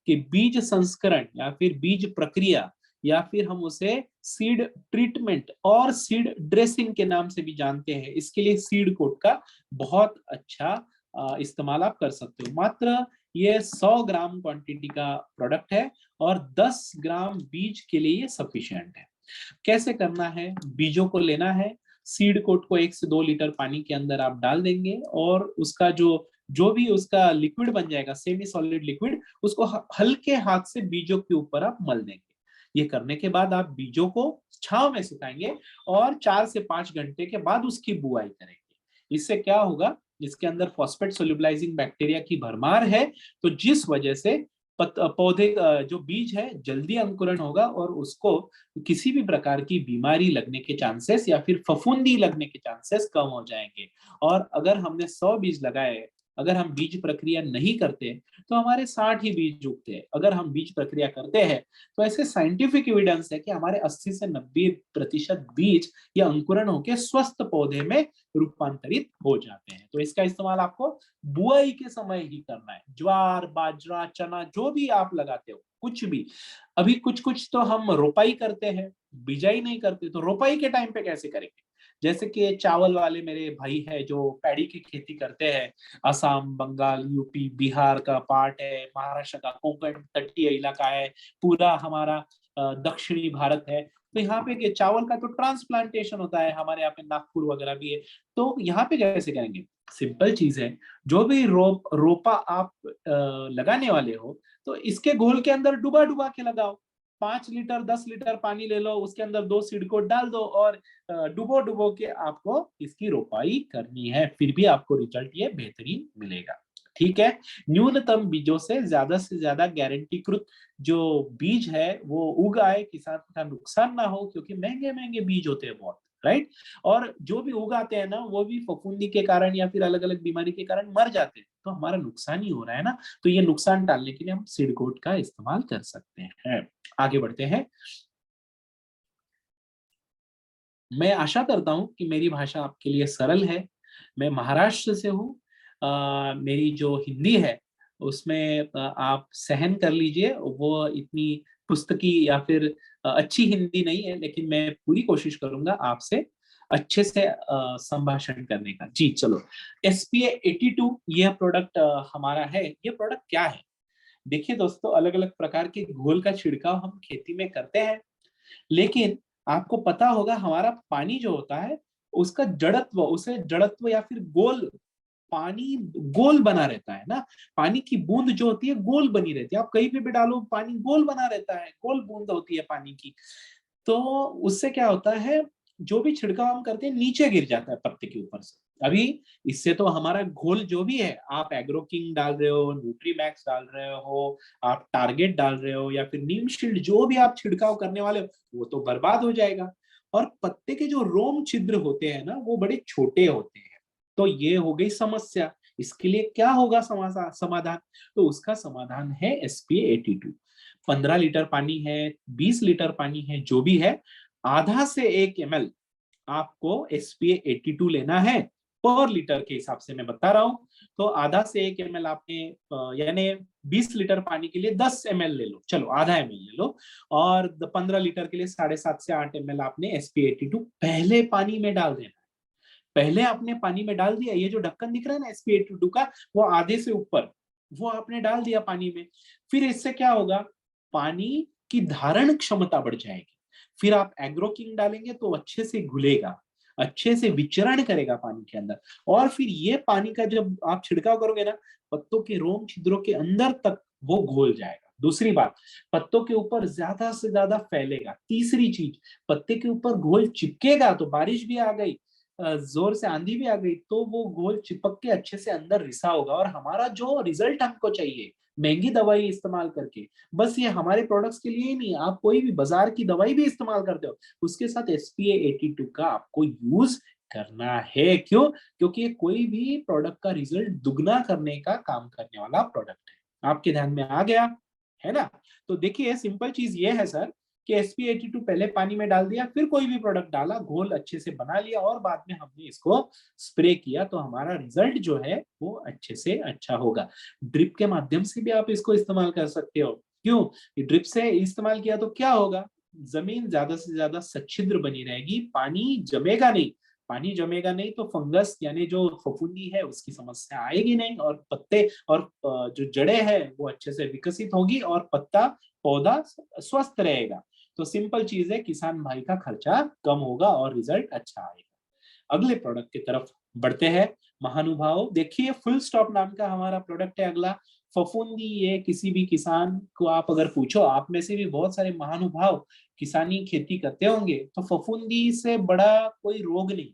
कि बीज संस्करण या फिर बीज प्रक्रिया या फिर हम उसे सीड ट्रीटमेंट और सीड ड्रेसिंग के नाम से भी जानते हैं, इसके लिए सीड कोट का बहुत अच्छा इस्तेमाल आप कर सकते हो। मात्र ये 100 ग्राम क्वांटिटी का प्रोडक्ट है और 10 ग्राम बीज के लिए ये सफिशिएंट है। कैसे करना है, बीजों को लेना है, सीड कोट को 1 से 2 लीटर पानी के अंदर आप डाल देंगे और उसका जो जो भी उसका लिक्विड बन जाएगा, सेमी सॉलिड लिक्विड, उसको हल्के हाथ से बीजों के ऊपर आप मल देंगे। ये करने के बाद आप बीजों को छांव में सुखाएंगे और 4 से 5 घंटे के बाद उसकी बुआई करेंगे। इससे क्या होगा, इसके अंदर फॉस्फेट सोल्यूबलाइजिंग बैक्टीरिया की भरमार है, तो जिस वजह से पौधे जो बीज है जल्दी अंकुरण होगा और उसको किसी भी प्रकार की बीमारी लगने के चांसेस या फिर फफूंदी लगने के चांसेस कम हो जाएंगे। और अगर हमने 100 बीज लगाए, अगर हम बीज प्रक्रिया नहीं करते तो हमारे 60 ही बीज उगते हैं। अगर हम बीज प्रक्रिया करते हैं तो ऐसे साइंटिफिक एविडेंस है कि हमारे 80 से 90% बीज या अंकुरण होकर स्वस्थ पौधे में रूपांतरित हो जाते हैं। तो इसका इस्तेमाल आपको बुआई के समय ही करना है। ज्वार, बाजरा, चना, जो भी आप लगाते हो, कुछ भी। अभी कुछ कुछ तो हम रोपाई करते हैं, बिजाई नहीं करते, तो रोपाई के टाइम पे कैसे करेंगे? जैसे कि चावल वाले मेरे भाई है जो पैडी की खेती करते हैं, असम, बंगाल, यूपी, बिहार का पार्ट है, महाराष्ट्र का कोंकण तटीय इलाका है, पूरा हमारा दक्षिणी भारत है। तो यहाँ पे चावल का तो ट्रांसप्लांटेशन होता है, हमारे यहाँ पे नागपुर वगैरह भी है। तो यहाँ पे कैसे करेंगे? सिंपल चीज है, जो भी रोपा आप लगाने वाले हो, तो इसके घोल के अंदर डुबा डुबा के लगाओ। 5 लीटर 10 लीटर पानी ले लो, उसके अंदर 2 सीड को डाल दो और डुबो डुबो के आपको इसकी रोपाई करनी है, फिर भी आपको रिजल्ट ये बेहतरीन मिलेगा। ठीक है, न्यूनतम बीजों से ज्यादा गारंटीकृत जो बीज है वो उग आए, किसान का नुकसान ना हो, क्योंकि महंगे महंगे बीज होते हैं बहुत, राइट। और जो भी उगाते हैं ना वो भी फफूंदी के कारण या फिर अलग अलग बीमारी के कारण मर जाते हैं, तो हमारा नुकसान ही हो रहा है ना। तो ये नुकसान टालने के लिए हम सीड कोट का इस्तेमाल कर सकते हैं। आगे बढ़ते हैं। मैं आशा करता हूं कि मेरी भाषा आपके लिए सरल है। मैं महाराष्ट्र से हूँ। मेरी जो हिंदी है उसमें आप सहन कर लीजिए, वो इतनी पुस्तकी या फिर अच्छी हिंदी नहीं है, लेकिन मैं पूरी कोशिश करूंगा आपसे अच्छे से संभाषण करने का। जी चलो, SPA82 यह प्रोडक्ट हमारा है। ये प्रोडक्ट क्या है? देखिए दोस्तों, अलग अलग प्रकार के घोल का छिड़काव हम खेती में करते हैं, लेकिन आपको पता होगा हमारा पानी जो होता है उसका जड़त्व, उसे जड़त्व या फिर गोल, पानी गोल बना रहता है ना। पानी की बूंद जो होती है गोल बनी रहती है, आप कहीं पे भी डालो पानी गोल बना रहता है, गोल बूंद होती है पानी की। तो उससे क्या होता है, जो भी छिड़काव हम करते हैं नीचे गिर जाता है पत्ते के ऊपर से। अभी इससे तो हमारा घोल जो भी है, आप एग्रो किंग डाल रहे हो, न्यूट्रीमैक्स डाल रहे हो, आप टारगेट डाल रहे हो या फिर नीम शील्ड, जो भी आप छिड़काव करने वाले हो वो तो बर्बाद हो जाएगा। और पत्ते के जो रोम छिद्र होते हैं ना वो बड़े छोटे होते हैं। तो ये हो गई समस्या। इसके लिए क्या होगा समाधान? तो उसका समाधान है SPA82। 15 लीटर पानी है, 20 लीटर पानी है, जो भी है, आधा से 1 ml आपको SPA82 लेना है पर लीटर के हिसाब से मैं बता रहा हूं। तो आधा से 1 ml आपने यानी 20 लीटर पानी के लिए 10 ml ले लो, चलो आधा ml ले लो। और 15 लीटर के लिए 7.5 से 8 ml आपने SPA82 पहले पानी में डाल देना। पहले आपने पानी में डाल दिया, ये जो ढक्कन दिख रहा है ना SPA82 का, वो आधे से ऊपर वो आपने डाल दिया पानी में। फिर इससे क्या होगा, पानी की धारण क्षमता बढ़ जाएगी। फिर आप एग्रो किंग डालेंगे तो अच्छे से घुलेगा, अच्छे से विचरण करेगा पानी के अंदर। और फिर ये पानी का जब आप छिड़काव करोगे ना, पत्तों के रोम छिद्रों के अंदर तक वो घोल जाएगा। दूसरी बात, पत्तों के ऊपर ज्यादा से ज्यादा फैलेगा। तीसरी चीज, पत्ते के ऊपर घोल चिपकेगा तो बारिश भी आ गई, जोर से आंधी भी आ गई तो वो घोल चिपक के अच्छे से अंदर रिसा होगा। और हमारा जो रिजल्ट हमको चाहिए महंगी दवाई इस्तेमाल करके, बस ये हमारे प्रोडक्ट्स के लिए ही नहीं, आप कोई भी बाजार की दवाई भी इस्तेमाल करते हो उसके साथ SPA82 का आपको यूज करना है। क्यों? क्योंकि कोई भी प्रोडक्ट का रिजल्ट दुगना करने का काम करने वाला प्रोडक्ट है। आपके ध्यान में आ गया है ना? तो देखिए, सिंपल चीज ये है सर कि SPA82 पहले पानी में डाल दिया, फिर कोई भी प्रोडक्ट डाला, घोल अच्छे से बना लिया और बाद में हमने इसको स्प्रे किया, तो हमारा रिजल्ट जो है वो अच्छे से अच्छा होगा। ड्रिप के माध्यम से भी आप इसको इस्तेमाल कर सकते हो। क्यों? ड्रिप से इस्तेमाल किया तो क्या होगा, जमीन ज्यादा से ज्यादा सच्छिद्र बनी रहेगी, पानी जमेगा नहीं। पानी जमेगा नहीं तो फंगस यानी जो फफूंदी है उसकी समस्या आएगी नहीं, और पत्ते और जो जड़ें हैं वो अच्छे से विकसित होगी और पत्ता पौधा स्वस्थ रहेगा। तो सिंपल चीज है, किसान भाई का खर्चा कम होगा और रिजल्ट अच्छा आएगा। अगले प्रोडक्ट की तरफ बढ़ते हैं महानुभाव। देखिए, फुल स्टॉप नाम का हमारा प्रोडक्ट है अगला, फफूंदी। ये किसी भी किसान को आप अगर पूछो, आप में से भी बहुत सारे महानुभाव किसानी खेती करते होंगे, तो फफूंदी से बड़ा कोई रोग नहीं।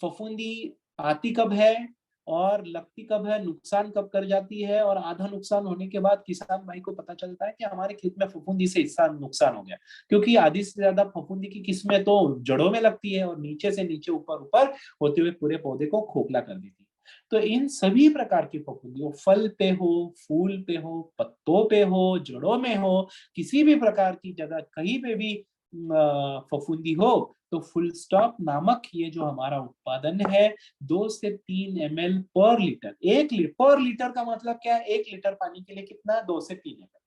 फफूंदी आती कब है और लगती कब है, नुकसान कब कर जाती है, और आधा नुकसान होने के बाद किसान भाई को पता चलता है कि हमारे खेत में फफूंदी से हिस्सा नुकसान हो गया। क्योंकि आधी से ज्यादा फफूंदी की किस्में तो जड़ों में लगती है और नीचे से नीचे ऊपर ऊपर होते हुए पूरे पौधे को खोखला कर देती है। तो इन सभी प्रकार की फफूंदी, वो फल पे हो, फूल पे हो, पत्तों पे हो, जड़ों में हो, किसी भी प्रकार की जगह कहीं पे भी फफूंदी हो, तो फुल स्टॉप नामक ये जो हमारा उत्पादन है, 2 से 3 ml पर लीटर, 1 लीटर पर लीटर का मतलब क्या है, 1 लीटर पानी के लिए कितना, 2 से 3 ml।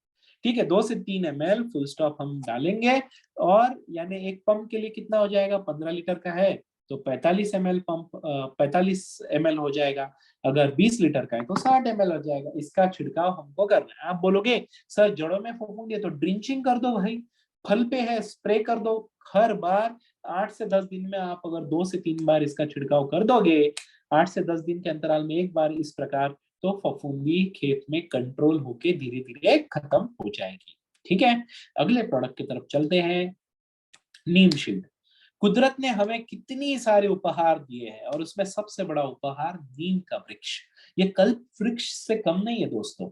ठीक है, 2 से 3 ml फुल स्टॉप हम डालेंगे। और यानी एक पंप के लिए कितना हो जाएगा, 15 लीटर का है तो 45 ml पंप, 45 ml हो जाएगा। अगर 20 लीटर का है तो 60 ml हो जाएगा। इसका छिड़काव हमको करना है। आप बोलोगे सर जड़ों में फूफूंदी है तो ड्रिंचिंग कर दो भाई, फल पे है स्प्रे कर दो। हर बार 8 से 10 दिन में आप अगर 2 से 3 बार इसका छिड़काव कर दोगे, 8 से 10 दिन के अंतराल में एक बार इस प्रकार, तो फफूंदी खेत में कंट्रोल होके धीरे धीरे खत्म हो जाएगी। ठीक है, अगले प्रोडक्ट की तरफ चलते हैं। नीम शील्ड। कुदरत ने हमें कितनी सारे उपहार दिए हैं और उसमें सबसे बड़ा उपहार नीम का वृक्ष। ये कल्प वृक्ष से कम नहीं है दोस्तों।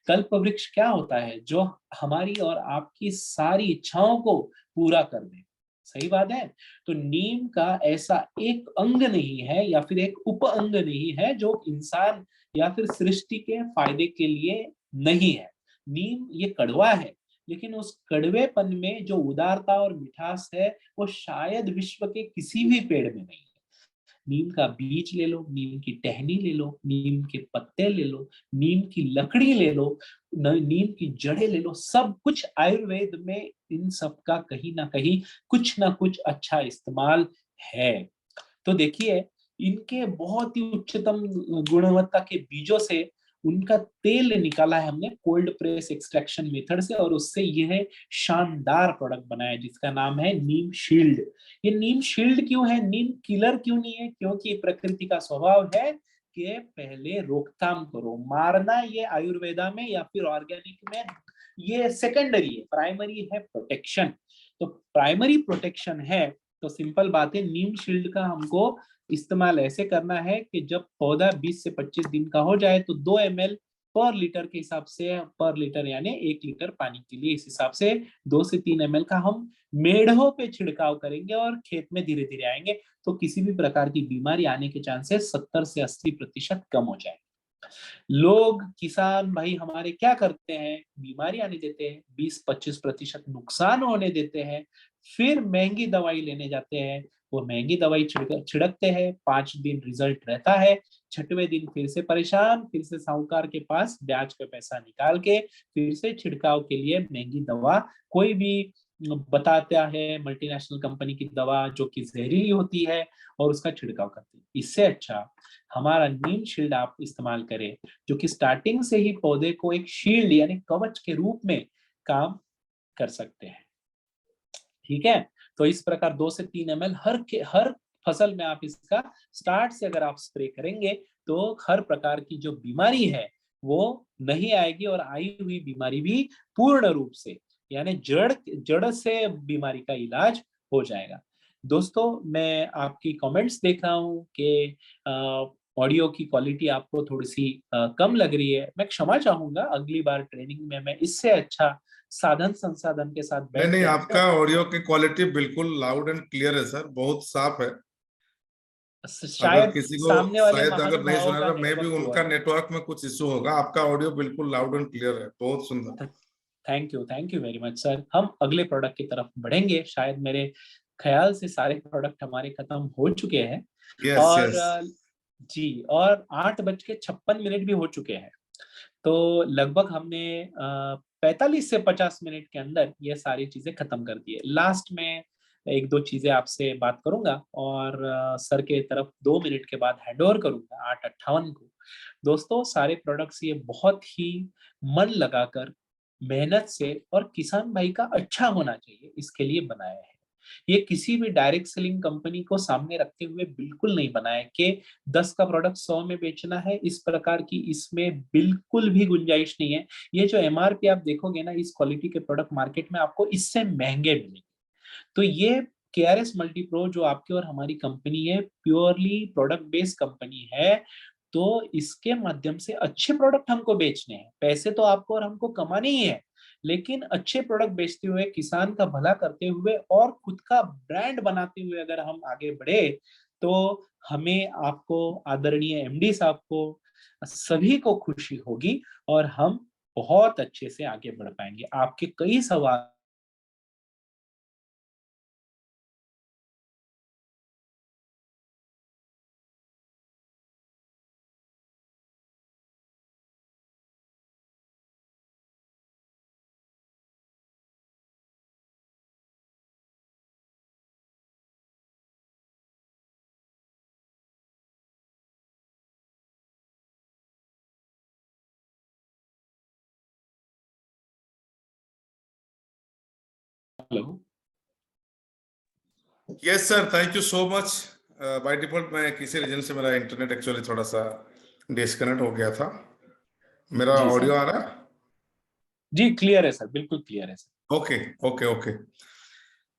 कल्प वृक्ष क्या होता है? जो हमारी और आपकी सारी इच्छाओं को पूरा कर दे। सही बात है। तो नीम का ऐसा एक अंग नहीं है या फिर एक उप अंग नहीं है जो इंसान या फिर सृष्टि के फायदे के लिए नहीं है। नीम ये कड़वा है, लेकिन उस कड़वेपन में जो उदारता और मिठास है वो शायद विश्व के किसी भी पेड़ में नहीं है। नीम का बीज ले लो, नीम की टहनी ले लो, नीम के पत्ते ले लो, नीम की लकड़ी ले लो, नीम की जड़ें ले लो, सब कुछ आयुर्वेद में इन सब का कहीं ना कुछ अच्छा इस्तेमाल है। तो देखिए, इनके बहुत ही उच्चतम गुणवत्ता के बीजों से उनका तेल निकाला है हमने कोल्ड प्रेस एक्सट्रैक्शन मेथड से, और उससे यह शानदार प्रोडक्ट बनाया है जिसका नाम है नीम शील्ड। ये नीम शील्ड क्यों है, नीम किलर क्यों नहीं है? क्योंकि प्रकृति का स्वभाव है कि पहले रोकथाम करो, मारना ये आयुर्वेदा में या फिर ऑर्गेनिक में ये सेकेंडरी है, प्राइमरी है प्रोटेक्शन। तो प्राइमरी प्रोटेक्शन है, तो सिंपल बात है, नीम शील्ड का हमको इस्तेमाल ऐसे करना है कि जब पौधा 20 से 25 दिन का हो जाए तो 2 ml पर लीटर के हिसाब से, पर लीटर यानी 1 लीटर पानी के लिए, इस हिसाब से 2 से 3 ml का हम मेढ़ों पे छिड़काव करेंगे और खेत में धीरे धीरे आएंगे, तो किसी भी प्रकार की बीमारी आने के चांसेस 70 से 80% कम हो जाए। लोग, किसान भाई हमारे क्या करते हैं? बीमारी आने देते हैं, 20-25% नुकसान होने देते हैं, फिर महंगी दवाई लेने जाते हैं। वो महंगी दवाई छिड़कते हैं, 5 दिन रिजल्ट रहता है, 6वें दिन फिर से परेशान, फिर से साहूकार के पास ब्याज पे पैसा निकाल के फिर से छिड़काव के लिए महंगी दवा, कोई भी बताता है मल्टीनेशनल कंपनी की दवा जो कि जहरीली होती है, और उसका छिड़काव करते हैं। इससे अच्छा हमारा नीम शील्ड आप इस्तेमाल करें, जो कि स्टार्टिंग से ही पौधे को एक शील्ड यानी कवच के रूप में काम कर सकते हैं। ठीक है, तो इस प्रकार 2 से 3 ml हर फसल में आप इसका स्टार्ट से अगर आप स्प्रे करेंगे तो हर प्रकार की जो बीमारी है वो नहीं आएगी, और आई हुई बीमारी भी पूर्ण रूप से यानी जड़ से बीमारी का इलाज हो जाएगा। दोस्तों, मैं आपकी कमेंट्स देख रहा हूँ कि ऑडियो की क्वालिटी आपको थोड़ी सी कम लग रही है। मैं क्षमा चाहूंगा, अगली बार ट्रेनिंग में मैं इससे अच्छा साधन संसाधन के साथ नहीं बैठ नहीं, के आपका आपको, ऑडियो की क्वालिटी बिल्कुल लाउड एंड क्लियर है सर, बहुत साफ है। अगर शायद किसी को सामने वाले शायद अगर नहीं महानुभावों सुना का रहा, मे भी नेटवर्क पुअर उनका है। नेटवर्क में कुछ इशू होगा। आपका ऑडियो बिल्कुल लाउड एंड क्लियर है, बहुत सुंदर। Thank you very much sir. हम अगले प्रोडक्ट की तरफ बढ़ेंगे। शायद मेरे ख्याल से सारे प्रोडक्ट हमारे खत्म हो चुके हैं, यस और यस। जी, और 8:56 भी हो चुके हैं। तो लगभग हमने 45 से 50 मिनट के अंदर ये सारी चीजें खत्म कर दी है। लास्ट में एक दो चीजें आपसे बात करूंगा और सर के तरफ 2 मिनट के बाद हैंड ओवर करूंगा 8:58 को। दोस्तों, सारे प्रोडक्ट्स ये बहुत ही मन लगाकर, मेहनत से, और किसान भाई का अच्छा होना चाहिए इसके लिए बनाया है। ये किसी भी डायरेक्ट सेलिंग कंपनी को सामने रखते हुए बिल्कुल नहीं बनाया कि 10 का प्रोडक्ट 100 में बेचना है, इस प्रकार की इसमें बिल्कुल भी गुंजाइश नहीं है। ये जो एमआरपी आप देखोगे ना, इस क्वालिटी के प्रोडक्ट मार्केट में आपको इससे महंगे मिलेंगे। तो ये केआरएस मल्टीप्रो जो आपकी और हमारी कंपनी है, प्योरली प्रोडक्ट बेस्ड कंपनी है। तो इसके माध्यम से अच्छे प्रोडक्ट हमको बेचने हैं, पैसे तो आपको और हमको कमाने ही है, लेकिन अच्छे प्रोडक्ट बेचते हुए, किसान का भला करते हुए और खुद का ब्रांड बनाते हुए अगर हम आगे बढ़े, तो हमें, आपको, आदरणीय एमडी साहब को, सभी को खुशी होगी, और हम बहुत अच्छे से आगे बढ़ पाएंगे। आपके कई सवाल hello. Yes sir, thank you so much. By default मैं किसी रीजन से मेरा इंटरनेट एक्चुअली थोड़ा सा डिस्कनेक्ट हो गया था। मेरा जी ऑडियो सर। आ रहा है? जी क्लियर है सर, बिल्कुल क्लियर है सर। Okay okay okay.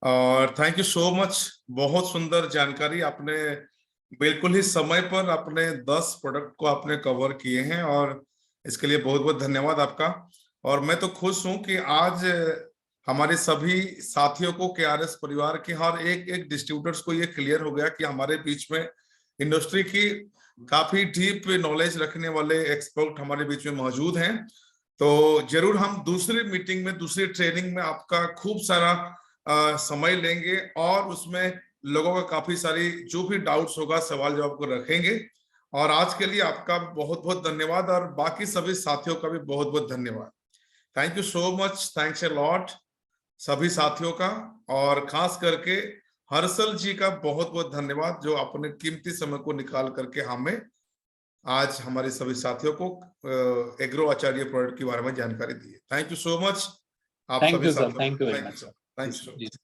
और थैंक यू सो मच, बहुत सुंदर जानकारी आपने, बिल्कुल ही समय पर अपने 10 प्रोडक्ट को आपने कवर किए हैं, और इसके लिए बहुत बहुत धन्यवाद आपका। और मैं तो खुश हूं कि आज हमारे सभी साथियों को, केआरएस परिवार के हर एक एक डिस्ट्रीब्यूटर्स को ये क्लियर हो गया कि हमारे बीच में इंडस्ट्री की काफी डीप नॉलेज रखने वाले एक्सपर्ट हमारे बीच में मौजूद हैं। तो जरूर हम दूसरी मीटिंग में, दूसरी ट्रेनिंग में आपका खूब सारा समय लेंगे, और उसमें लोगों का काफी सारी जो भी डाउट्स होगा, सवाल जवाब को रखेंगे। और आज के लिए आपका बहुत बहुत धन्यवाद, और बाकी सभी साथियों का भी बहुत बहुत धन्यवाद। Thank you so much, thanks a lot सभी साथियों का, और खास करके हर्षल जी का बहुत बहुत धन्यवाद, जो अपने कीमती समय को निकाल करके हमें आज हमारे सभी साथियों को एग्रो आचार्य प्रोडक्ट के बारे में जानकारी दी है। थैंक यू सो मच आप थैंक सभी यू सर, साथियों थैंक यू को। Very thank you much sir, sir. Thank you so जी। मच।